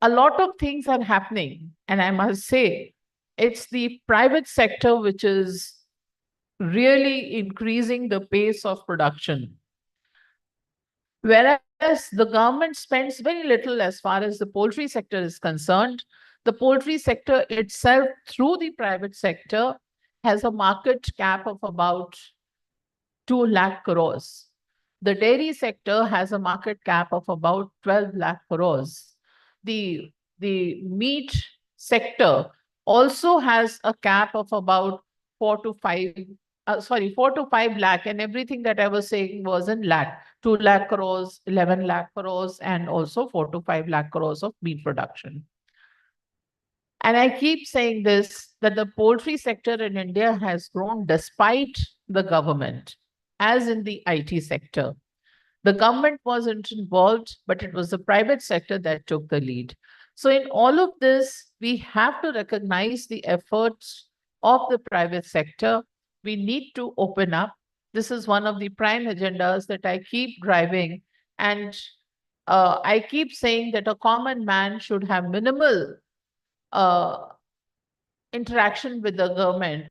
A lot of things are happening, and I must say, it's the private sector which is really increasing the pace of production. Whereas the government spends very little as far as the poultry sector is concerned. The poultry sector itself, through the private sector, has a market cap of about 2 lakh crores. The dairy sector has a market cap of about 12 lakh crores. The meat sector also has a cap of about 4 to 5 lakh, and everything that I was saying was in lakh. 2 lakh crores, 11 lakh crores, and also 4 to 5 lakh crores of meat production. And I keep saying this, that the poultry sector in India has grown despite the government, as in the IT sector. The government wasn't involved, but it was the private sector that took the lead. So in all of this, we have to recognize the efforts of the private sector. We need to open up. This is one of the prime agendas that I keep driving. And I keep saying that a common man should have minimal interaction with the government.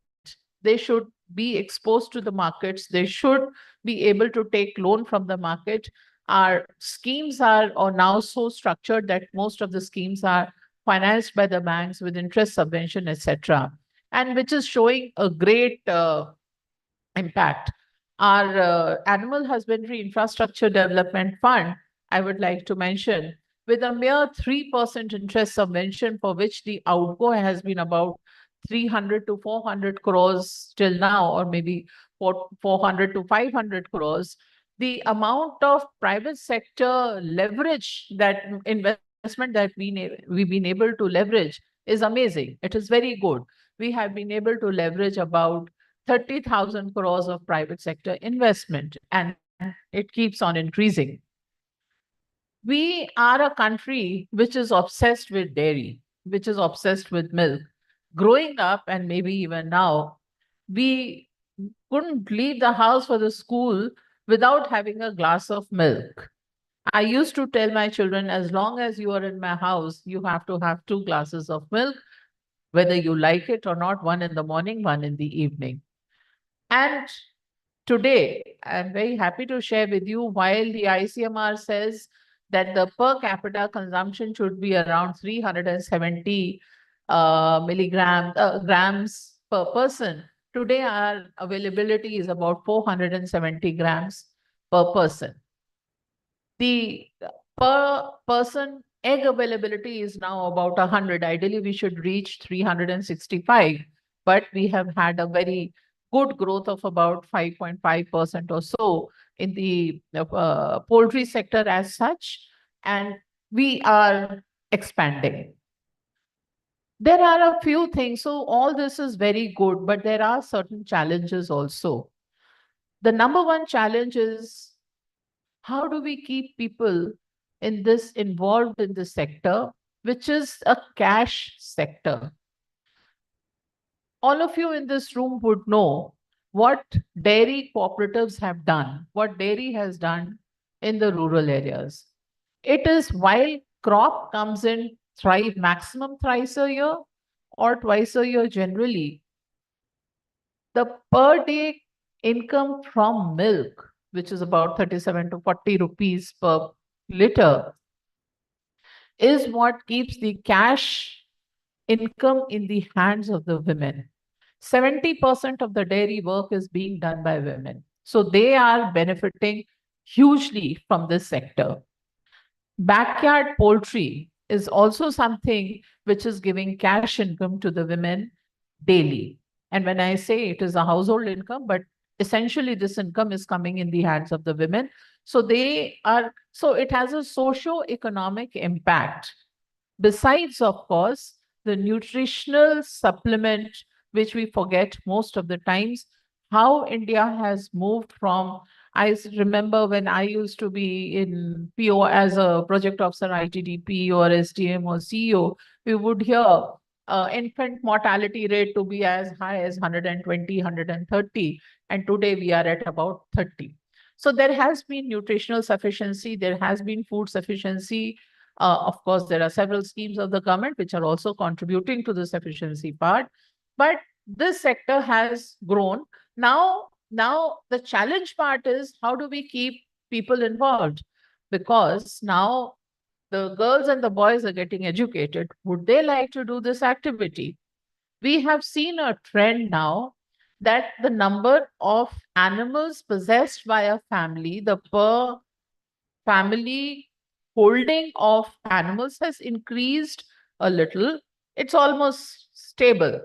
They should be exposed to the markets. They should be able to take loan from the market. Our schemes are now so structured that most of the schemes are financed by the banks with interest subvention, etc., and which is showing a great impact. Our Animal Husbandry Infrastructure Development Fund, I would like to mention, with a mere 3% interest subvention, for which the outgo has been about 300 to 400 crores till now, or maybe 400 to 500 crores. The amount of private sector leverage, that investment that we've been able to leverage, is amazing. It is very good. We have been able to leverage about 30,000 crores of private sector investment, and it keeps on increasing. We are a country which is obsessed with dairy, which is obsessed with milk. Growing up, and maybe even now, we couldn't leave the house for the school without having a glass of milk. I used to tell my children, as long as you are in my house, you have to have 2 glasses of milk, whether you like it or not, one in the morning, one in the evening. And today, I'm very happy to share with you, while the ICMR says that the per capita consumption should be around 370 grams per person, today our availability is about 470 grams per person. The per person egg availability is now about 100. Ideally, we should reach 365, but we have had a very good growth of about 5.5% or so in the poultry sector as such, and we are expanding. There are a few things. So all this is very good, but there are certain challenges also. The number one challenge is, how do we keep people involved in this sector, which is a cash sector? All of you in this room would know what dairy cooperatives have done, what dairy has done in the rural areas. It is, while crop comes in maximum thrice a year or twice a year generally, the per day income from milk, which is about 37 to 40 rupees per liter, is what keeps the cash income in the hands of the women. 70% of the dairy work is being done by women. So they are benefiting hugely from this sector. Backyard poultry is also something which is giving cash income to the women daily. And when I say it is a household income, but essentially this income is coming in the hands of the women. So it has a socio-economic impact. Besides, of course, the nutritional supplement, which we forget most of the times, how India has moved from, I remember when I used to be in PO as a project officer, ITDP or SDM or CEO, we would hear infant mortality rate to be as high as 120, 130, and today we are at about 30. So there has been nutritional sufficiency, there has been food sufficiency. Of course, there are several schemes of the government which are also contributing to the sufficiency part, but this sector has grown. Now the challenge part is, how do we keep people involved? Because now the girls and the boys are getting educated. Would they like to do this activity? We have seen a trend now that the number of animals possessed by a family, the per family holding of animals, has increased a little. It's almost stable.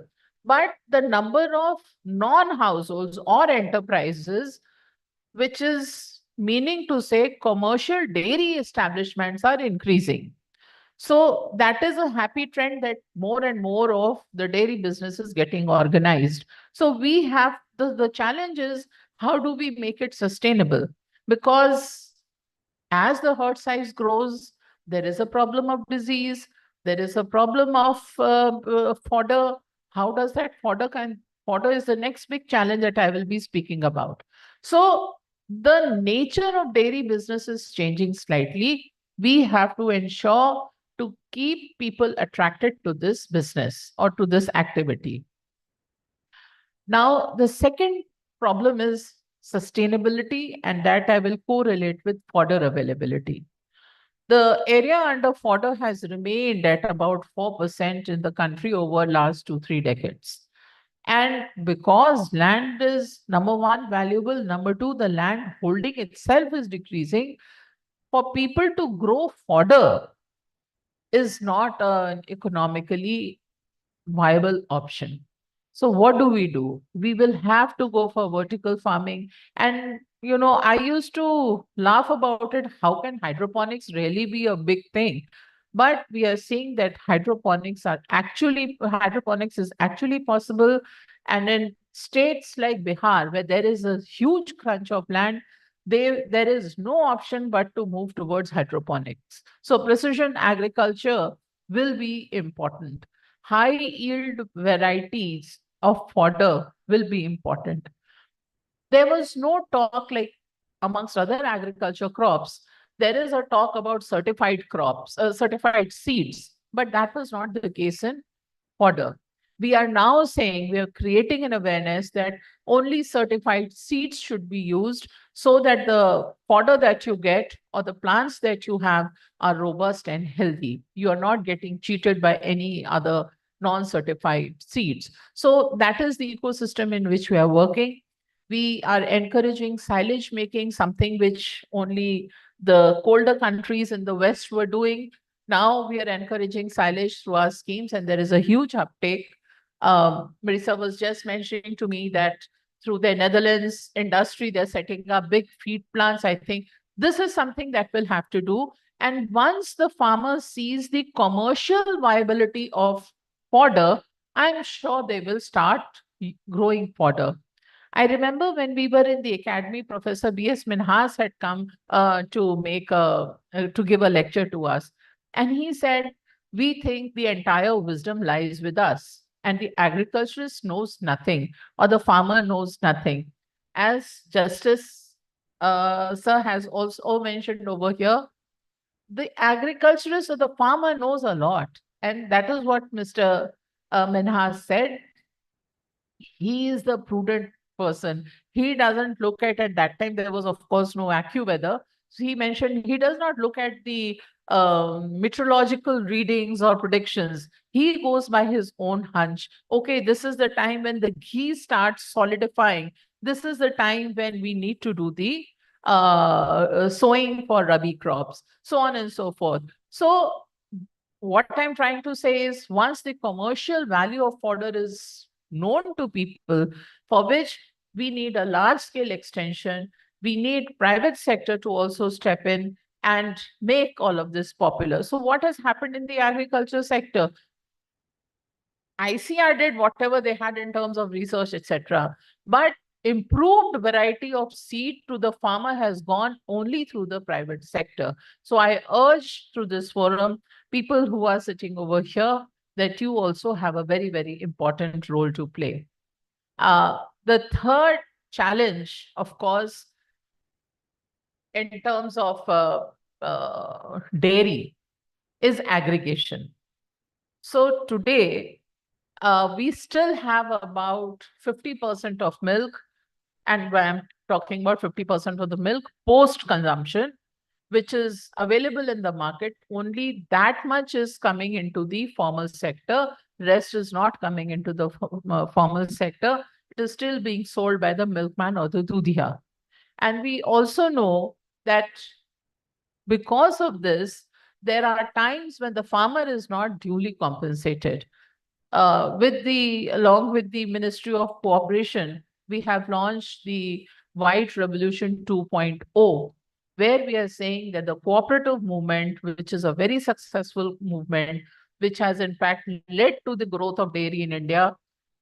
But the number of non-households or enterprises, which is meaning to say commercial dairy establishments, are increasing. So that is a happy trend, that more and more of the dairy business is getting organized. So we have the challenge is, how do we make it sustainable? Because as the herd size grows, there is a problem of disease, there is a problem of fodder. How does that fodder is the next big challenge that I will be speaking about. So the nature of dairy business is changing slightly. We have to ensure to keep people attracted to this business or to this activity. Now, the second problem is sustainability, and that I will correlate with fodder availability. The area under fodder has remained at about 4% in the country over last 2-3 decades. And because land is number one, valuable, number two, the land holding itself is decreasing, for people to grow fodder is not an economically viable option. So what do? We will have to go for vertical farming. And, I used to laugh about it. How can hydroponics really be a big thing? But we are seeing that hydroponics is actually possible. And in states like Bihar, where there is a huge crunch of land, there is no option but to move towards hydroponics. So precision agriculture will be important. High yield varieties of fodder will be important. There was no talk, like amongst other agriculture crops, there is a talk about certified crops, certified seeds, but that was not the case in fodder. We are now saying we are creating an awareness that only certified seeds should be used so that the fodder that you get or the plants that you have are robust and healthy. You are not getting cheated by any other non-certified seeds. So that is the ecosystem in which we are working. We are encouraging silage making, something which only the colder countries in the West were doing. Now we are encouraging silage through our schemes, and there is a huge uptake. Marisa was just mentioning to me that through the Netherlands industry, they're setting up big feed plants. I think this is something that we'll have to do. And once the farmer sees the commercial viability of fodder, I'm sure they will start growing fodder. I remember when we were in the academy, Professor B.S. Minhas had come to give a lecture to us. And he said, we think the entire wisdom lies with us, and the agriculturist knows nothing, or the farmer knows nothing. As Justice Sir has also mentioned over here, the agriculturist or the farmer knows a lot. And that is what Mr. Minhas said. He is the prudent person. He doesn't look at that time, there was, of course, no AccuWeather. So he mentioned he does not look at the meteorological readings or predictions. He goes by his own hunch. Okay, this is the time when the ghee starts solidifying. This is the time when we need to do the sowing for Rabi crops, so on and so forth. So what I'm trying to say is, once the commercial value of fodder is known to people, for which we need a large scale extension, we need private sector to also step in and make all of this popular. So what has happened in the agriculture sector? ICR did whatever they had in terms of research, etc. But improved variety of seed to the farmer has gone only through the private sector. So I urge through this forum, people who are sitting over here, that you also have a very, very important role to play. The third challenge, of course, in terms of dairy is aggregation. So today, we still have about 50% of milk, and I'm talking about 50% of the milk post-consumption, which is available in the market. Only that much is coming into the formal sector. Rest is not coming into the formal sector. It is still being sold by the milkman or the dudhiya. And we also know that because of this, there are times when the farmer is not duly compensated. Along with the Ministry of Cooperation, we have launched the White Revolution 2.0, where we are saying that the cooperative movement, which is a very successful movement, which has in fact led to the growth of dairy in India,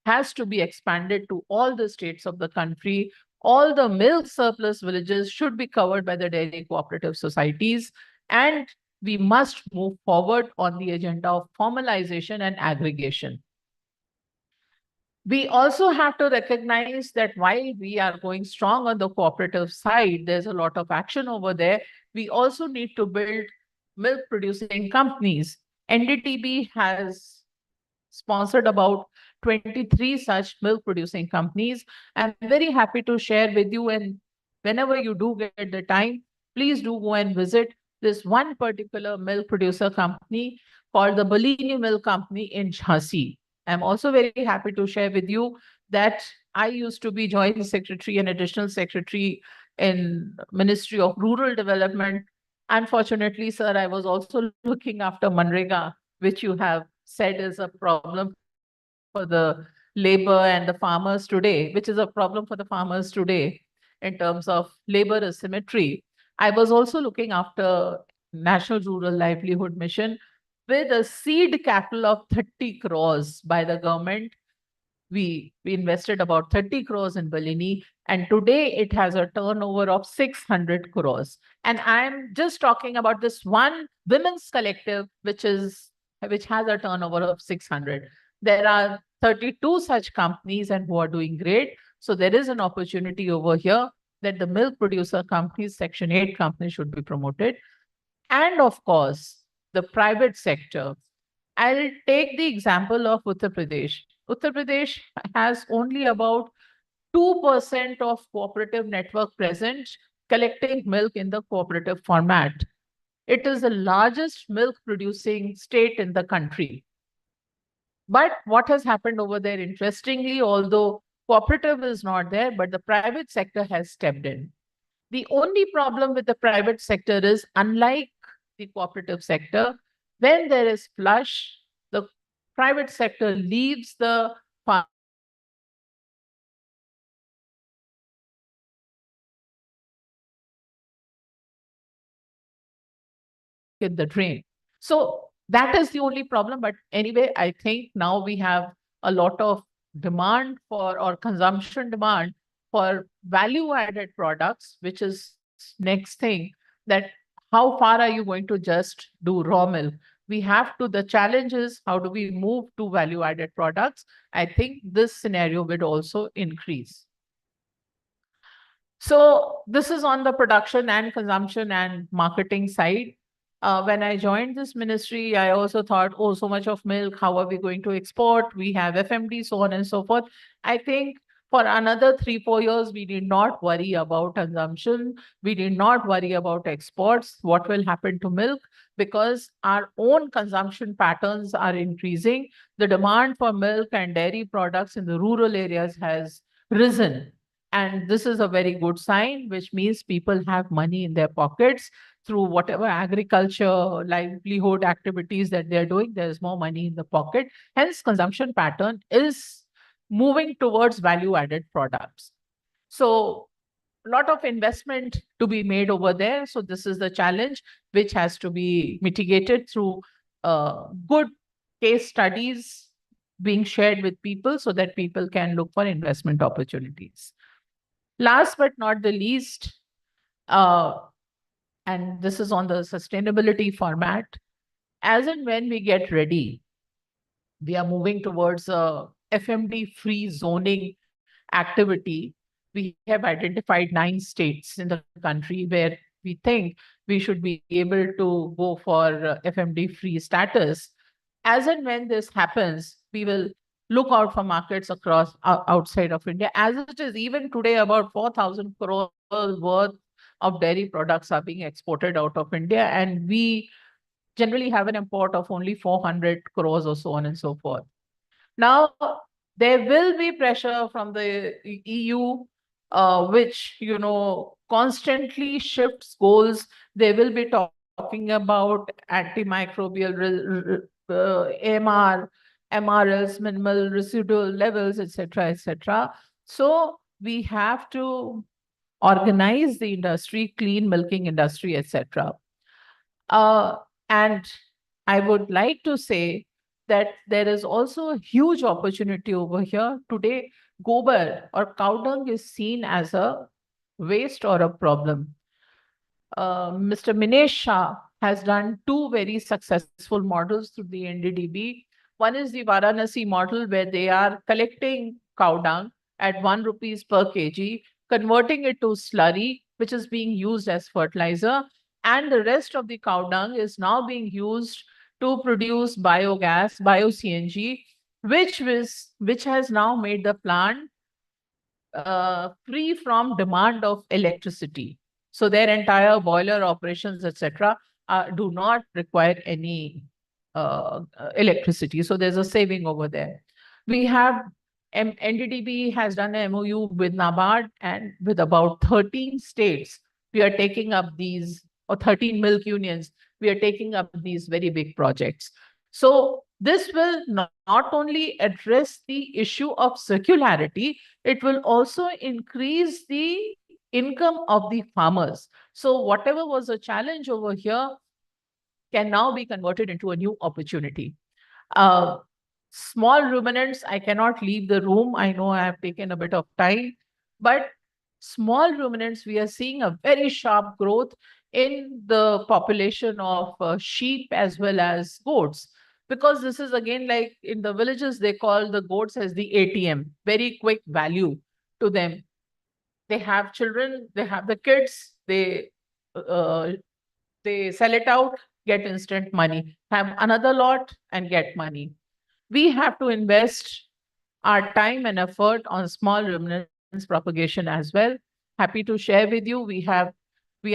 has to be expanded to all the states of the country. All the milk surplus villages should be covered by the dairy cooperative societies, and we must move forward on the agenda of formalization and aggregation. We also have to recognize that while we are going strong on the cooperative side, there's a lot of action over there. We also need to build milk producing companies. NDTB has sponsored about 23 such milk producing companies. I'm very happy to share with you, and whenever you do get the time, please do go and visit this one particular milk producer company called the Balini Milk Company in Jhansi. I'm also very happy to share with you that I used to be Joint Secretary and Additional Secretary in Ministry of Rural Development. Unfortunately, sir, I was also looking after Manrega, which you have said is a problem for the labor and the farmers today, which is a problem for the farmers today in terms of labor asymmetry. I was also looking after National Rural Livelihood Mission with a seed capital of 30 crores by the government. We invested about 30 crores in Balini, and today it has a turnover of 600 crores. And I'm just talking about this one women's collective, which has a turnover of 600. There are 32 such companies and who are doing great. So there is an opportunity over here that the milk producer companies, Section 8 companies should be promoted. And of course, the private sector. I'll take the example of Uttar Pradesh. Uttar Pradesh has only about 2% of cooperative network present collecting milk in the cooperative format. It is the largest milk producing state in the country. But what has happened over there, interestingly, although cooperative is not there, but the private sector has stepped in. The only problem with the private sector is, unlike the cooperative sector, when there is flush, the private sector leaves the farm in the drain. So that is the only problem. But anyway, I think now we have a lot of demand for, or consumption demand for, value-added products, which is next thing, that how far are you going to just do raw milk? We have to, the challenge is how do we move to value-added products? I think this scenario would also increase. So this is on the production and consumption and marketing side. When I joined this ministry, I also thought, oh, so much of milk, how are we going to export? We have FMD, so on and so forth. I think for another 3-4 years, we did not worry about consumption. We did not worry about exports, what will happen to milk, because our own consumption patterns are increasing. The demand for milk and dairy products in the rural areas has risen. And this is a very good sign, which means people have money in their pockets through whatever agriculture, livelihood activities that they're doing. There's more money in the pocket. Hence, consumption pattern is moving towards value-added products. So a lot of investment to be made over there. So this is the challenge which has to be mitigated through good case studies being shared with people so that people can look for investment opportunities. Last but not the least, and this is on the sustainability format, as and when we get ready, we are moving towards a FMD-free zoning activity. We have identified 9 states in the country where we think we should be able to go for FMD-free status. As and when this happens, we will look out for markets across outside of India. As it is, even today, about 4,000 crores worth of dairy products are being exported out of India, and we generally have an import of only 400 crores or so on and so forth. Now, there will be pressure from the EU, which, constantly shifts goals. They will be talking about antimicrobial AMR, MRLs, minimal residual levels, etc., etc. So we have to organize the industry, clean milking industry, etc. And I would like to say that there is also a huge opportunity over here. Today, gobar or cow dung is seen as a waste or a problem. Mr. Minesh Shah has done 2 very successful models through the NDDB. One is the Varanasi model, where they are collecting cow dung at 1 rupees per kg, converting it to slurry, which is being used as fertilizer. And the rest of the cow dung is now being used to produce biogas, bio-CNG, which has now made the plant free from demand of electricity. So their entire boiler operations, etc., do not require any electricity. So there's a saving over there. We have NDDB has done an MOU with NABARD, and with about 13 states, we are taking up these, or 13 milk unions, we are taking up these very big projects. So this will not only address the issue of circularity, it will also increase the income of the farmers. So whatever was a challenge over here can now be converted into a new opportunity. Small ruminants, I cannot leave the room. I know I have taken a bit of time, but small ruminants, we are seeing a very sharp growth in the population of sheep as well as goats. Because this is again, like in the villages, they call the goats as the ATM, very quick value to them. They have children, they have the kids, they sell it out, get instant money, have another lot and get money. We have to invest our time and effort on small ruminants propagation as well. Happy to share with you, we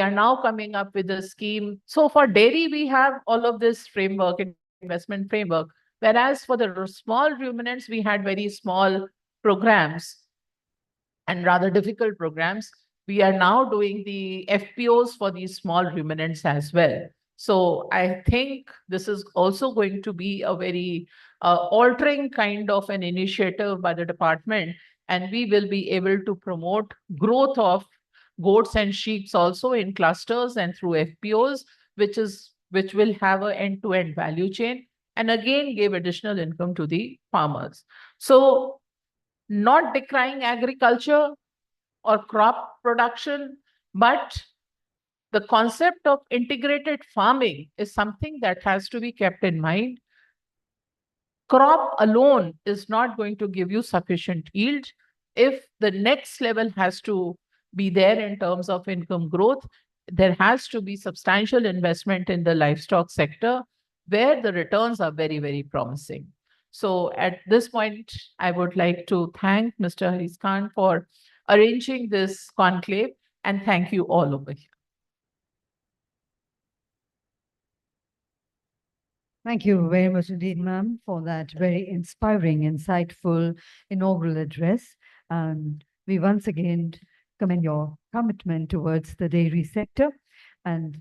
are now coming up with a scheme. So for dairy, we have all of this framework, investment framework, whereas for the small ruminants, we had very small programs and rather difficult programs. We are now doing the FPOs for these small ruminants as well. So I think this is also going to be a very altering kind of an initiative by the department, and we will be able to promote growth of goats and sheep also in clusters and through FPOs, which will have an end-to-end value chain, and again give additional income to the farmers. So not decrying agriculture or crop production, but the concept of integrated farming is something that has to be kept in mind. Crop alone is not going to give you sufficient yield. If the next level has to be there in terms of income growth, there has to be substantial investment in the livestock sector where the returns are very, very promising. So at this point, I would like to thank Mr. Haris Khan for arranging this conclave, and thank you all over here. Thank you very much indeed, ma'am, for that very inspiring, insightful inaugural address. And we once again commend your commitment towards the dairy sector. And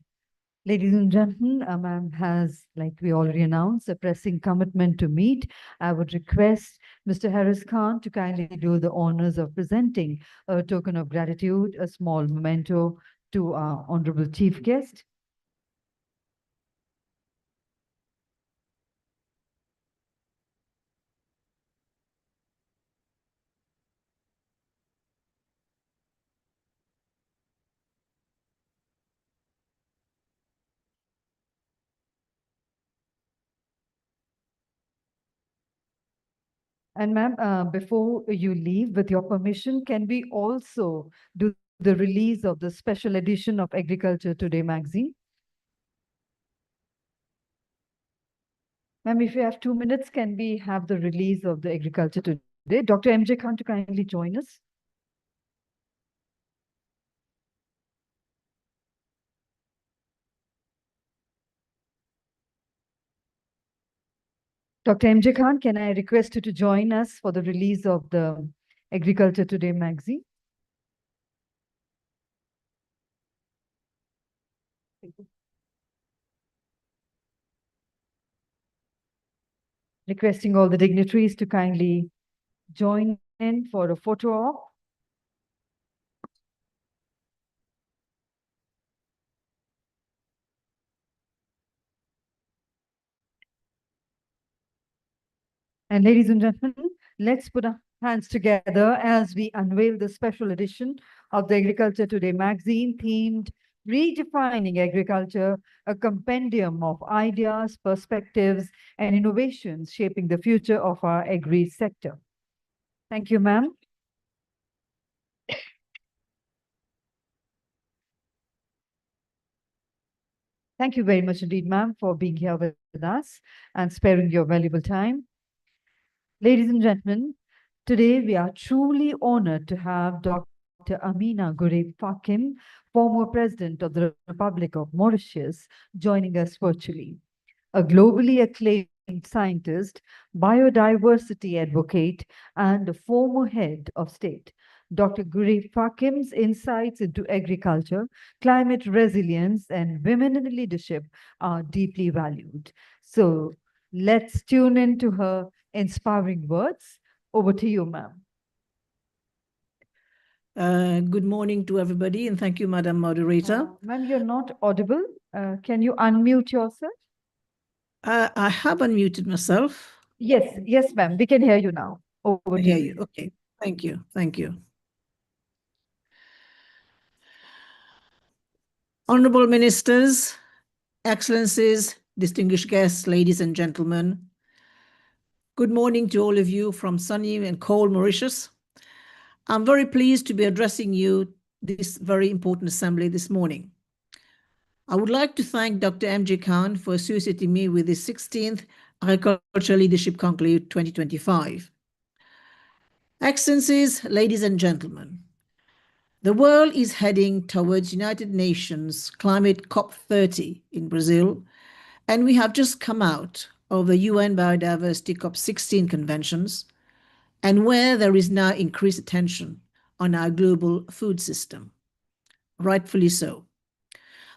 ladies and gentlemen, ma'am has, like we already announced, a pressing commitment to meet. I would request Mr. Haris Khan to kindly do the honors of presenting a token of gratitude, a small memento to our honorable chief guest. And ma'am, before you leave, with your permission, can we also do the release of the special edition of Agriculture Today magazine? Ma'am, if you have 2 minutes, can we have the release of the Agriculture Today? Dr. MJ Khan to kindly join us. Dr. MJ Khan, can I request you to join us for the release of the Agriculture Today magazine? Requesting all the dignitaries to kindly join in for a photo op. And ladies and gentlemen, let's put our hands together as we unveil the special edition of the Agriculture Today magazine themed Redefining Agriculture, a compendium of ideas, perspectives, and innovations shaping the future of our agri sector. Thank you, ma'am. Thank you very much indeed, ma'am, for being here with us and sparing your valuable time. Ladies and gentlemen, today we are truly honored to have Dr. Amina Gurib Fakim, former President of the Republic of Mauritius, joining us virtually. A globally acclaimed scientist, biodiversity advocate, and a former head of state. Dr. Gurib Fakim's insights into agriculture, climate resilience, and women in leadership are deeply valued. So let's tune into her inspiring words. Over to you, ma'am. Good morning to everybody, and thank you, Madam Moderator. Ma'am, you're not audible. Can you unmute yourself? I have unmuted myself. Yes, yes, ma'am. We can hear you now. Over I to hear you. you. Okay. Thank you. Thank you. Honorable Ministers, Excellencies, distinguished guests, ladies and gentlemen. Good morning to all of you from sunny and cold Mauritius. I'm very pleased to be addressing you this very important assembly this morning. I would like to thank Dr. M.J. Khan for associating me with the 16th Agricultural Leadership Conclave 2025. Excellencies, ladies and gentlemen, the world is heading towards United Nations Climate COP30 in Brazil, and we have just come out of the UN Biodiversity COP16 conventions, and where there is now increased attention on our global food system. Rightfully so.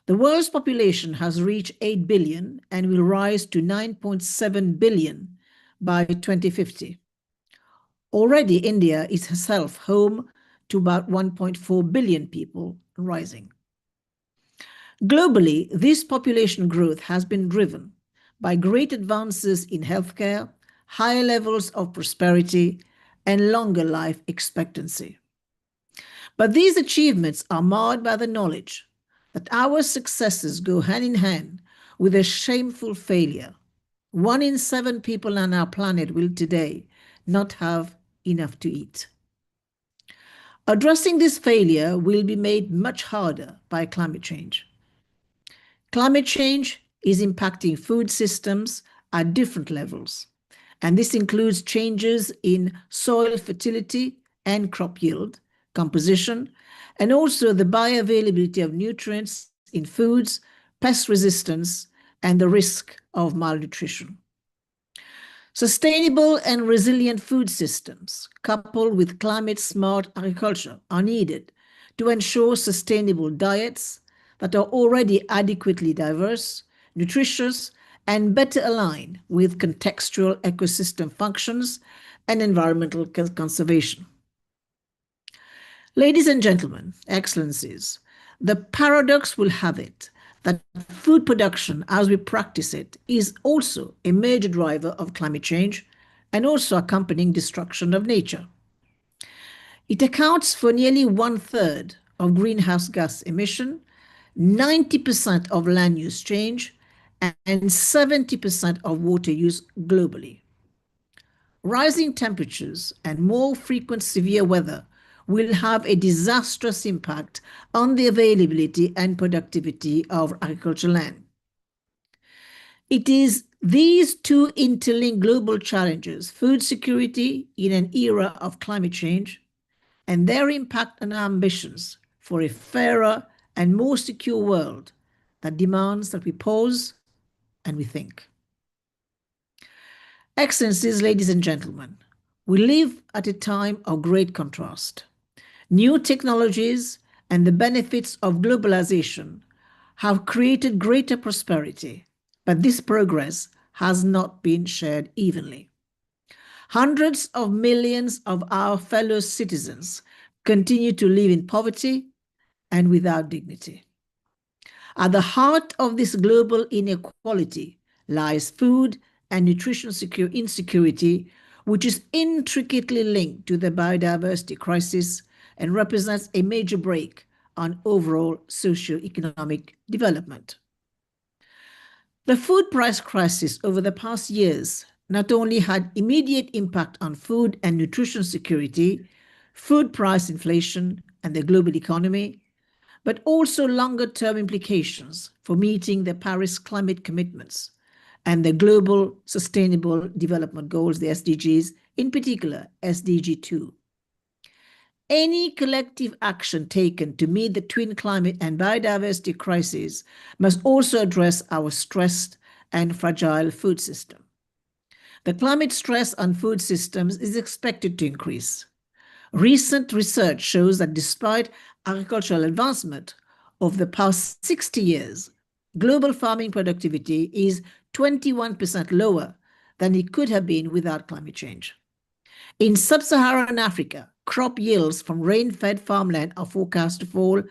The world's population has reached 8 billion and will rise to 9.7 billion by 2050. Already, India is herself home to about 1.4 billion people, rising. Globally, this population growth has been driven by great advances in healthcare, higher levels of prosperity, and longer life expectancy. But these achievements are marred by the knowledge that our successes go hand in hand with a shameful failure. 1 in 7 people on our planet will today not have enough to eat. Addressing this failure will be made much harder by climate change. Climate change is impacting food systems at different levels, and this includes changes in soil fertility and crop yield, composition, and also the bioavailability of nutrients in foods, pest resistance, and the risk of malnutrition. Sustainable and resilient food systems, coupled with climate-smart agriculture, are needed to ensure sustainable diets that are already adequately diverse, nutritious, and better aligned with contextual ecosystem functions and environmental conservation. Ladies and gentlemen, excellencies, the paradox will have it that food production as we practice it is also a major driver of climate change and also accompanying destruction of nature. It accounts for nearly 1/3 of greenhouse gas emission, 90% of land use change, and 70% of water use globally. Rising temperatures and more frequent severe weather will have a disastrous impact on the availability and productivity of agricultural land. It is these two interlinked global challenges, food security in an era of climate change, and their impact on our ambitions for a fairer and more secure world, that demands that we pause and we think. Excellencies, ladies and gentlemen, we live at a time of great contrast. New technologies and the benefits of globalization have created greater prosperity, but this progress has not been shared evenly. Hundreds of millions of our fellow citizens continue to live in poverty and without dignity. At the heart of this global inequality lies food and nutrition insecurity, which is intricately linked to the biodiversity crisis and represents a major brake on overall socio-economic development. The food price crisis over the past years not only had immediate impact on food and nutrition security, food price inflation, and the global economy, but also longer-term implications for meeting the Paris climate commitments and the Global Sustainable Development Goals, the SDGs, in particular SDG 2. Any collective action taken to meet the twin climate and biodiversity crises must also address our stressed and fragile food system. The climate stress on food systems is expected to increase. Recent research shows that despite agricultural advancement over the past 60 years, global farming productivity is 21% lower than it could have been without climate change. In sub-Saharan Africa, crop yields from rain-fed farmland are forecast to fall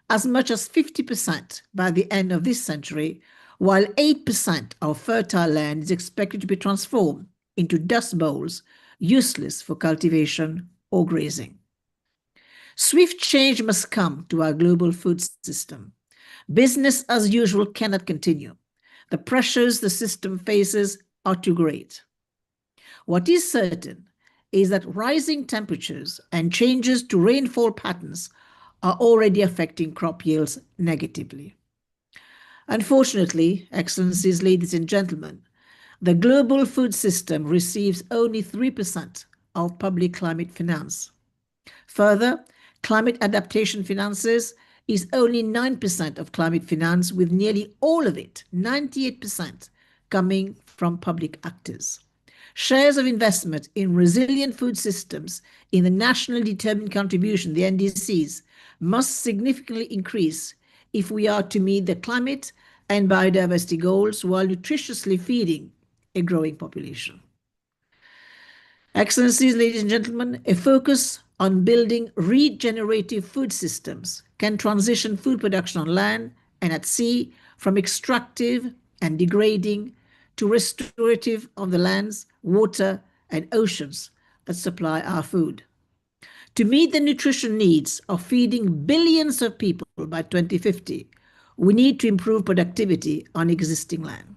as much as 50% by the end of this century, while 8% of fertile land is expected to be transformed into dust bowls, useless for cultivation or grazing. Swift change must come to our global food system. Business as usual cannot continue. The pressures the system faces are too great. What is certain is that rising temperatures and changes to rainfall patterns are already affecting crop yields negatively. Unfortunately, Excellencies, ladies and gentlemen, the global food system receives only 3% of public climate finance. Further, climate adaptation finances is only 9% of climate finance, with nearly all of it, 98%, coming from public actors. Shares of investment in resilient food systems in the National Determined Contribution, the NDCs, must significantly increase if we are to meet the climate and biodiversity goals while nutritiously feeding a growing population. Excellencies, ladies and gentlemen, a focus on building regenerative food systems can transition food production on land and at sea from extractive and degrading to restorative of the lands, water, and oceans that supply our food. To meet the nutrition needs of feeding billions of people by 2050, we need to improve productivity on existing land.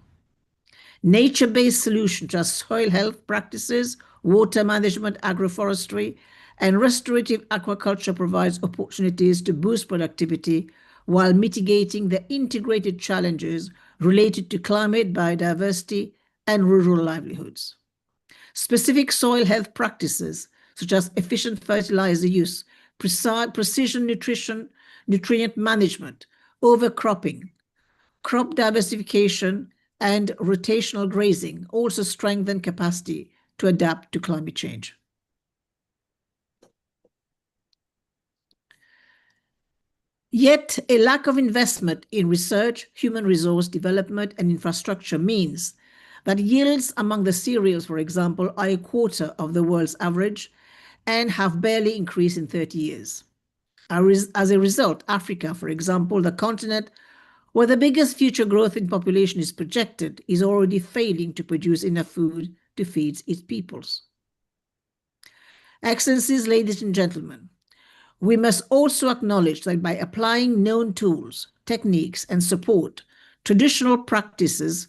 Nature-based solutions such as soil health practices, water management, agroforestry, and restorative aquaculture provides opportunities to boost productivity while mitigating the integrated challenges related to climate, biodiversity, and rural livelihoods. Specific soil health practices such as efficient fertilizer use, precision nutrient management, overcropping, crop diversification, and rotational grazing also strengthen capacity to adapt to climate change. Yet, a lack of investment in research, human resource development, and infrastructure means that yields among the cereals, for example, are a quarter of the world's average and have barely increased in 30 years. As a result, Africa, for example, the continent where the biggest future growth in population is projected, is already failing to produce enough food to feed its peoples. Excellencies, ladies and gentlemen, we must also acknowledge that by applying known tools, techniques, and support, traditional practices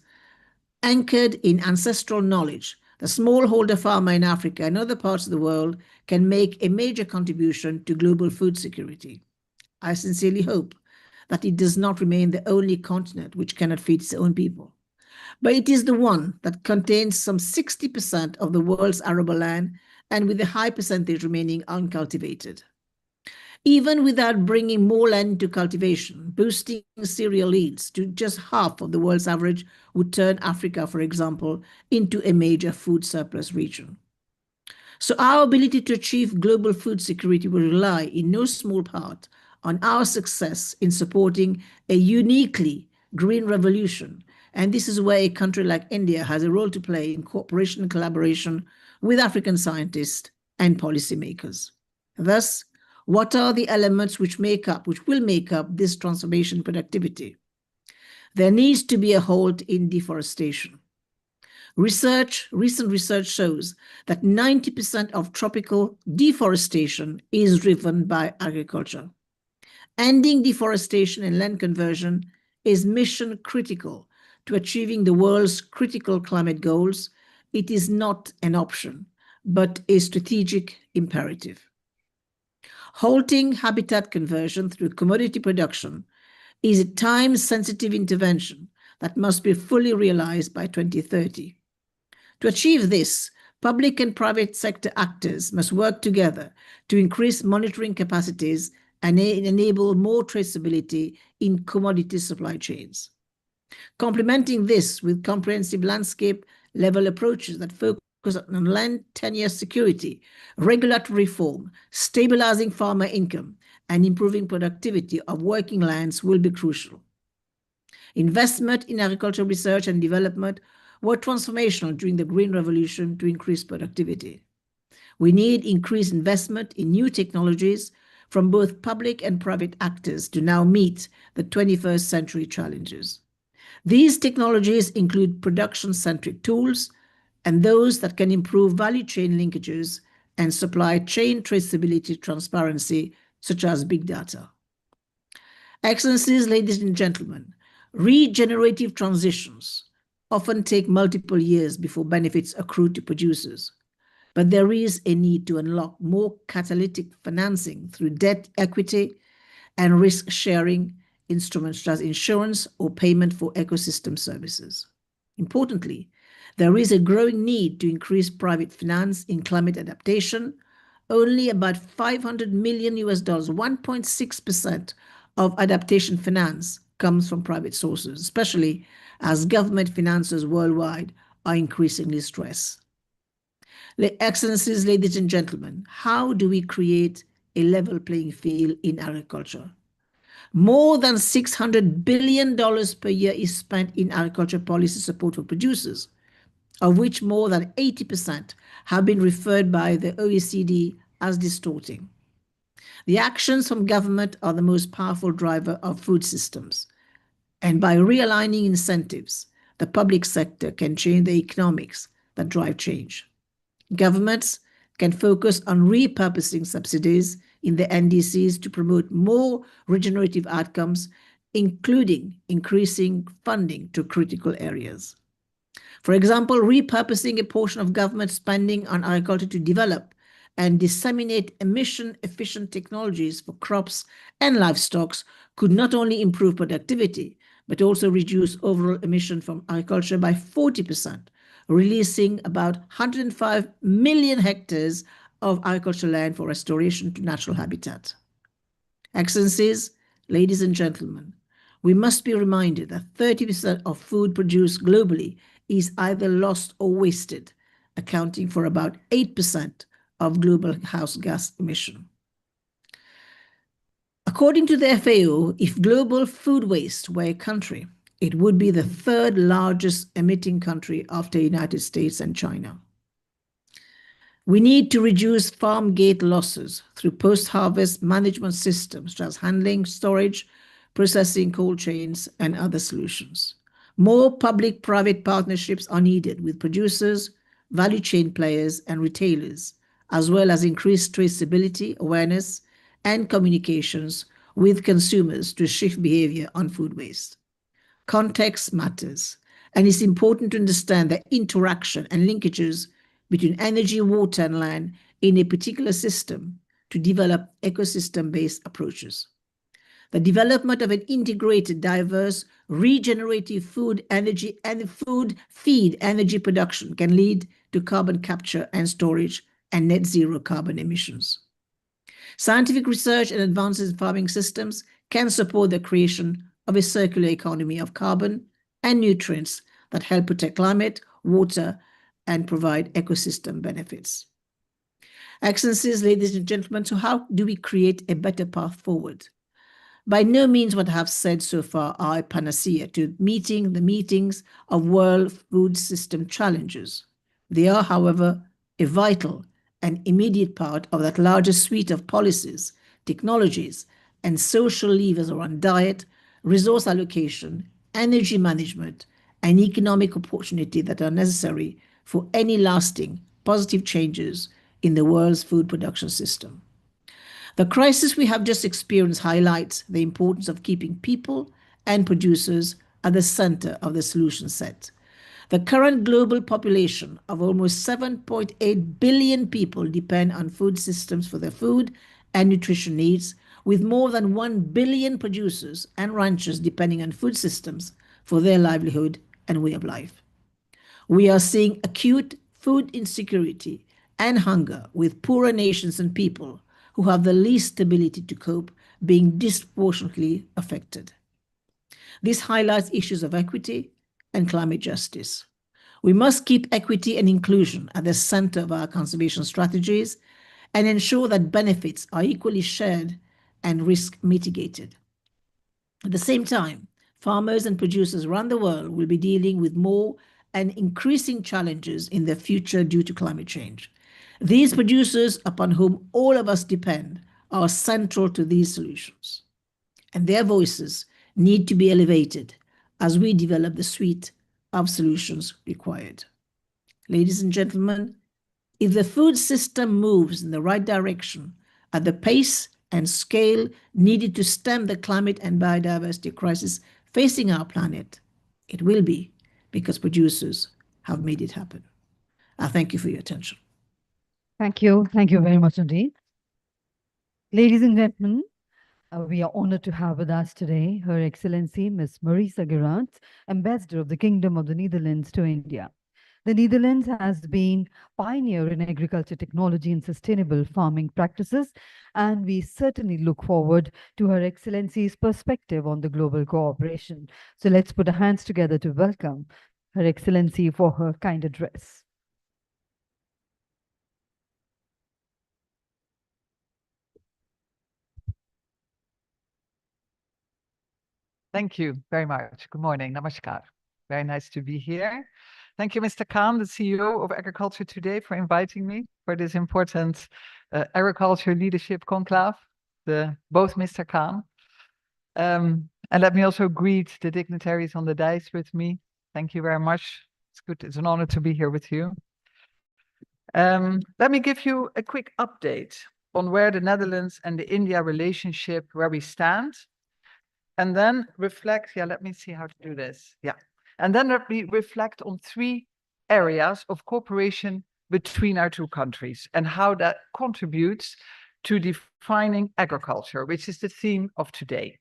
anchored in ancestral knowledge, the smallholder farmer in Africa and other parts of the world can make a major contribution to global food security. I sincerely hope that it does not remain the only continent which cannot feed its own people, but it is the one that contains some 60% of the world's arable land and with a high percentage remaining uncultivated. Even without bringing more land into cultivation, boosting cereal yields to just half of the world's average would turn Africa, for example, into a major food surplus region. So our ability to achieve global food security will rely in no small part on our success in supporting a uniquely green revolution. And this is where a country like India has a role to play in cooperation and collaboration with African scientists and policymakers. Thus, what are the elements which will make up this transformation productivity? There needs to be a halt in deforestation. Recent research shows that 90% of tropical deforestation is driven by agriculture. Ending deforestation and land conversion is mission critical to achieving the world's critical climate goals. It is not an option, but a strategic imperative. Halting habitat conversion through commodity production is a time-sensitive intervention that must be fully realized by 2030. To achieve this, Public and private sector actors must work together to increase monitoring capacities and enable more traceability in commodity supply chains. Complementing this with comprehensive landscape-level approaches that focus on land tenure security, regulatory reform, stabilizing farmer income, and improving productivity of working lands will be crucial. Investment in agricultural research and development were transformational during the Green Revolution to increase productivity. We need increased investment in new technologies from both public and private actors to now meet the 21st century challenges. These technologies include production-centric tools and those that can improve value chain linkages and supply chain traceability transparency, such as big data. Excellencies, ladies and gentlemen, regenerative transitions often take multiple years before benefits accrue to producers, but there is a need to unlock more catalytic financing through debt equity and risk-sharing instruments such as insurance or payment for ecosystem services. Importantly, there is a growing need to increase private finance in climate adaptation. Only about $500 million, 1.6% of adaptation finance comes from private sources, especially as government finances worldwide are increasingly stressed. Excellencies, ladies and gentlemen, how do we create a level playing field in agriculture? More than $600 billion per year is spent in agriculture policy support for producers, of which more than 80% have been referred by the OECD as distorting. The actions from government are the most powerful driver of food systems, and by realigning incentives, the public sector can change the economics that drive change. Governments can focus on repurposing subsidies in the NDCs to promote more regenerative outcomes, including increasing funding to critical areas. For example, repurposing a portion of government spending on agriculture to develop and disseminate emission-efficient technologies for crops and livestock could not only improve productivity, but also reduce overall emission from agriculture by 40%, releasing about 105 million hectares of agricultural land for restoration to natural habitat. Excellencies, ladies and gentlemen, we must be reminded that 30% of food produced globally is either lost or wasted, accounting for about 8% of global greenhouse gas emission. According to the FAO, if global food waste were a country, it would be the third largest emitting country after the United States and China. We need to reduce farm gate losses through post-harvest management systems such as handling, storage, processing, cold chains, and other solutions. More public-private partnerships are needed with producers, value chain players, and retailers, as well as increased traceability, awareness, and communications with consumers to shift behavior on food waste. Context matters, and it's important to understand the interaction and linkages between energy, water, and land in a particular system to develop ecosystem-based approaches. The development of an integrated, diverse, regenerative food energy and food feed energy production can lead to carbon capture and storage and net zero carbon emissions. Scientific research and advances in farming systems can support the creation of a circular economy of carbon and nutrients that help protect climate, water, and provide ecosystem benefits. Excellencies, ladies and gentlemen, so how do we create a better path forward? By no means what I have said so far are a panacea to meeting the meetings of world food system challenges. They are, however, a vital and immediate part of that larger suite of policies, technologies, and social levers around diet, resource allocation, energy management, and economic opportunity that are necessary for any lasting positive changes in the world's food production system. The crisis we have just experienced highlights the importance of keeping people and producers at the center of the solution set. The current global population of almost 7.8 billion people depend on food systems for their food and nutrition needs, with more than 1 billion producers and ranchers depending on food systems for their livelihood and way of life. We are seeing acute food insecurity, and hunger, with poorer nations and people who have the least ability to cope being disproportionately affected. This highlights issues of equity and climate justice. We must keep equity and inclusion at the center of our conservation strategies and ensure that benefits are equally shared and risk mitigated. At the same time, farmers and producers around the world will be dealing with more and increasing challenges in the future due to climate change. These producers, upon whom all of us depend, are central to these solutions, and their voices need to be elevated as we develop the suite of solutions required. Ladies and gentlemen, if the food system moves in the right direction at the pace and scale needed to stem the climate and biodiversity crisis facing our planet, it will be because producers have made it happen. I thank you for your attention. Thank you. Thank you very much indeed. Ladies and gentlemen, we are honored to have with us today Her Excellency Ms. Marisa Gerards, Ambassador of the Kingdom of the Netherlands to India. The Netherlands has been pioneer in agriculture technology and sustainable farming practices, and we certainly look forward to Her Excellency's perspective on the global cooperation. So let's put our hands together to welcome Her Excellency for her kind address. Thank you very much. Good morning. Namaskar. Very nice to be here. Thank you, Mr. Khan, the CEO of Agriculture Today, for inviting me for this important agriculture leadership conclave, both Mr. Khan. And let me also greet the dignitaries on the dais with me. Thank you very much. It's good. It's an honor to be here with you. Let me give you a quick update on where the Netherlands and the India relationship, where we stand. And then reflect, let me see how to do this. And then let me reflect on 3 areas of cooperation between our 2 countries and how that contributes to defining agriculture, which is the theme of today.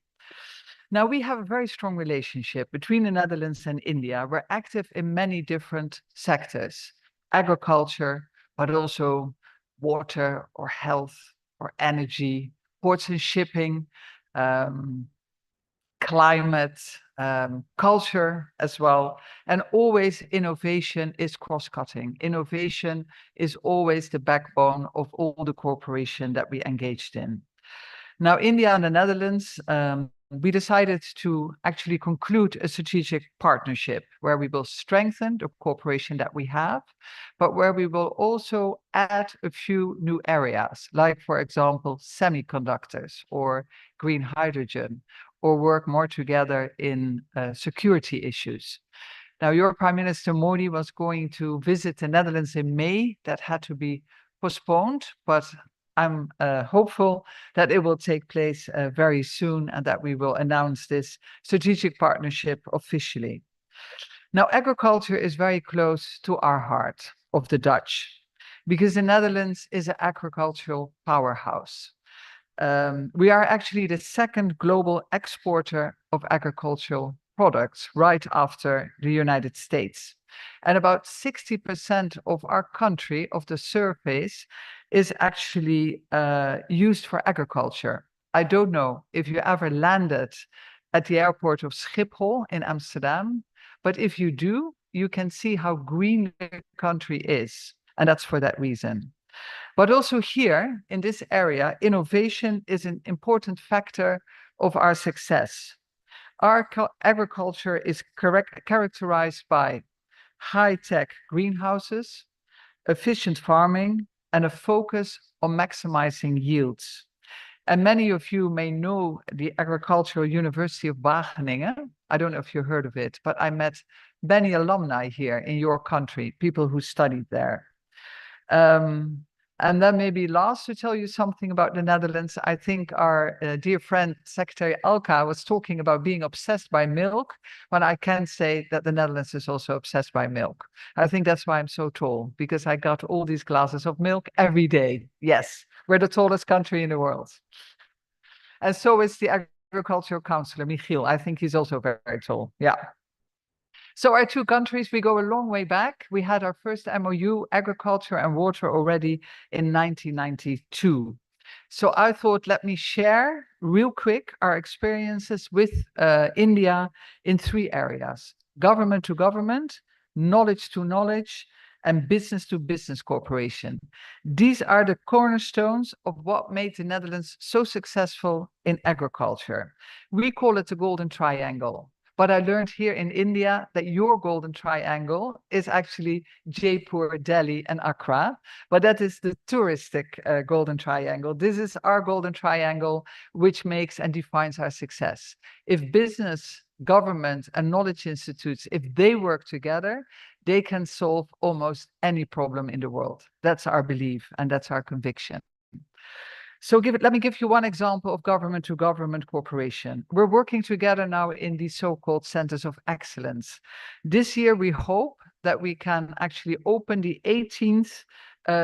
Now, we have a very strong relationship between the Netherlands and India. We're active in many different sectors, agriculture, but also water or health or energy, ports and shipping, climate, culture as well. And always innovation is cross-cutting. Innovation is always the backbone of all the cooperation that we engaged in. Now, India and the Netherlands, we decided to actually conclude a strategic partnership where we will strengthen the cooperation that we have, but where we will also add a few new areas, like, for example, semiconductors or green hydrogen, or work more together in security issues. Now, your Prime Minister Modi was going to visit the Netherlands in May. That had to be postponed, but I'm hopeful that it will take place very soon and that we will announce this strategic partnership officially. Now, agriculture is very close to our heart of the Dutch, because the Netherlands is an agricultural powerhouse. We are actually the 2nd global exporter of agricultural products, right after the United States. And about 60% of our country, of the surface, is actually used for agriculture. I don't know if you ever landed at the airport of Schiphol in Amsterdam, but if you do, you can see how green the country is. And that's for that reason. But also here in this area, innovation is an important factor of our success. Our agriculture is characterized by high-tech greenhouses, efficient farming, and a focus on maximizing yields. And many of you may know the Agricultural University of Wageningen. I don't know if you heard of it, but I met many alumni here in your country, people who studied there. And then maybe last, to tell you something about the Netherlands, I think our dear friend Secretary Alka was talking about being obsessed by milk, but I can say that the Netherlands is also obsessed by milk. I think that's why I'm so tall, because I got all these glasses of milk every day. Yes, we're the tallest country in the world. And so is the agricultural councillor, Michiel. I think he's also very, very tall. Yeah. So our two countries, we go a long way back. We had our first MOU, agriculture and water, already in 1992. So I thought, let me share real quick our experiences with India in 3 areas: government to government, knowledge to knowledge, and business to business cooperation. These are the cornerstones of what made the Netherlands so successful in agriculture. We call it the Golden Triangle. But I learned here in India that your Golden Triangle is actually Jaipur, Delhi, and Accra. But that is the touristic Golden Triangle. This is our Golden Triangle, which makes and defines our success. If business, government, and knowledge institutes, if they work together, they can solve almost any problem in the world. That's our belief, and that's our conviction. So let me give you one example of government to government cooperation. We're working together now in the so-called centers of excellence. This year, we hope that we can actually open the 18th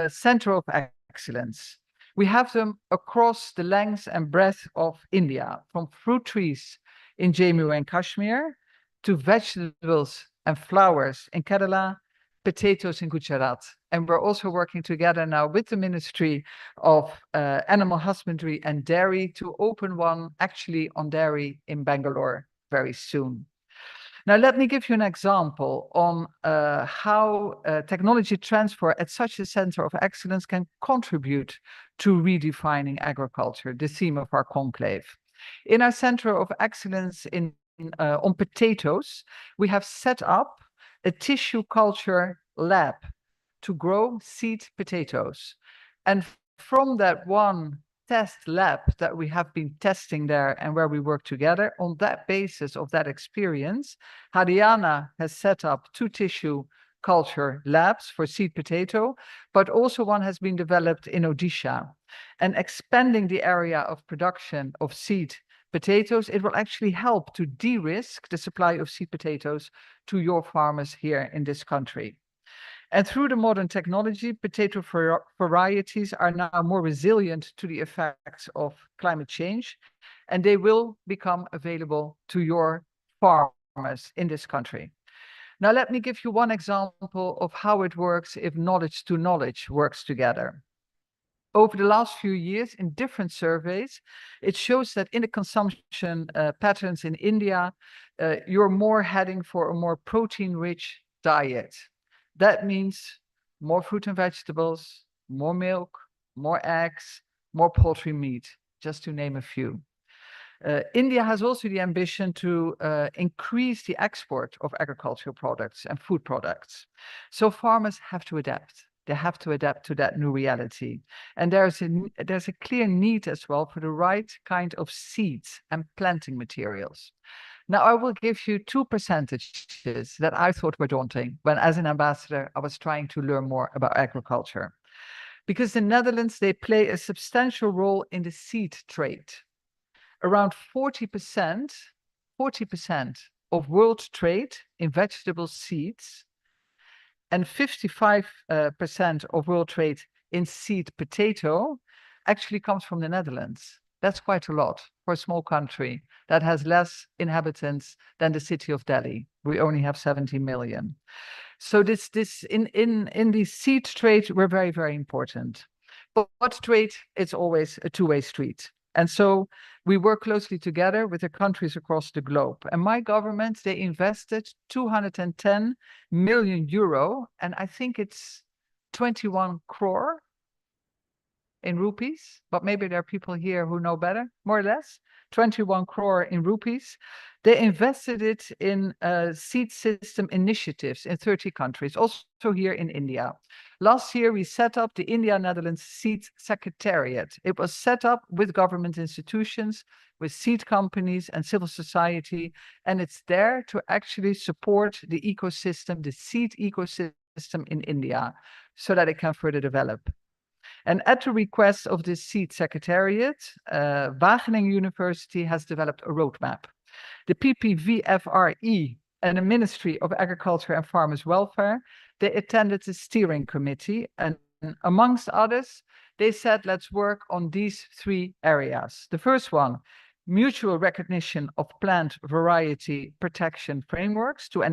center of excellence. We have them across the length and breadth of India, from fruit trees in Jammu and Kashmir to vegetables and flowers in Kerala, potatoes in Gujarat. And we're also working together now with the Ministry of Animal Husbandry and Dairy to open one actually on dairy in Bangalore very soon. Now, let me give you an example on how technology transfer at such a center of excellence can contribute to redefining agriculture, the theme of our conclave. In our center of excellence on potatoes, we have set up a tissue culture lab to grow seed potatoes. And from that one test lab that we have been testing there and where we work together, on that basis of that experience, Haryana has set up 2 tissue culture labs for seed potato, but also one has been developed in Odisha. And expanding the area of production of seed potatoes, it will actually help to de-risk the supply of seed potatoes to your farmers here in this country. And through the modern technology, potato varieties are now more resilient to the effects of climate change, and they will become available to your farmers in this country. Now, let me give you one example of how it works if knowledge to knowledge works together. Over the last few years, in different surveys, it shows that in the consumption patterns in India, you're more heading for a more protein-rich diet. That means more fruit and vegetables, more milk, more eggs, more poultry meat, just to name a few. India has also the ambition to increase the export of agricultural products and food products. So farmers have to adapt. They have to adapt to that new reality. And there's a clear need as well for the right kind of seeds and planting materials. Now, I will give you 2 percentages that I thought were daunting when, as an ambassador, I was trying to learn more about agriculture. Because the Netherlands, they play a substantial role in the seed trade. Around 40% of world trade in vegetable seeds and 55% of world trade in seed potato actually comes from the Netherlands. That's quite a lot for a small country that has less inhabitants than the city of Delhi. We only have 70 million. So in the seed trade, we're very, very important. But trade, it's always a two-way street. And so we work closely together with the countries across the globe. And my government, they invested 210 million euro, and I think it's 21 crore in rupees, but maybe there are people here who know better, more or less, 21 crore in rupees. They invested it in seed system initiatives in 30 countries, also here in India. Last year, we set up the India-Netherlands Seed Secretariat. It was set up with government institutions, with seed companies and civil society, and it's there to actually support the ecosystem, the seed ecosystem in India, so that it can further develop. And at the request of the Seed Secretariat, Wageningen University has developed a roadmap. The PPVFRE and the Ministry of Agriculture and Farmers Welfare, they attended the steering committee, and amongst others, they said, let's work on these 3 areas. The first one, mutual recognition of plant variety protection frameworks to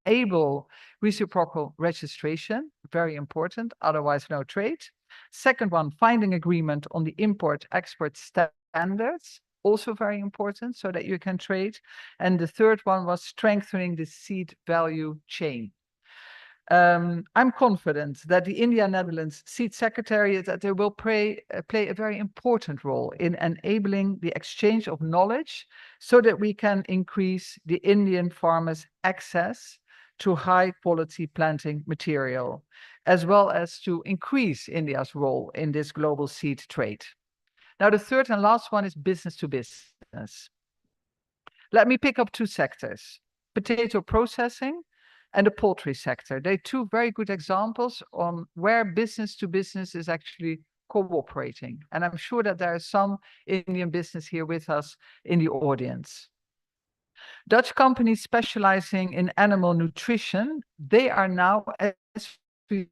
enable reciprocal registration, very important, otherwise no trade. Second one, finding agreement on the import-export standards, also very important, so that you can trade. And the third one was strengthening the seed value chain. I'm confident that the India-Netherlands Seed Secretariat that they will play a very important role in enabling the exchange of knowledge so that we can increase the Indian farmers' access to high-quality planting material, as well as to increase India's role in this global seed trade. Now, the third and last one is business to business. Let me pick up two sectors, potato processing and the poultry sector. They're two very good examples on where business to business is actually cooperating. And I'm sure that there are some Indian business here with us in the audience. Dutch companies specializing in animal nutrition, they are now, as we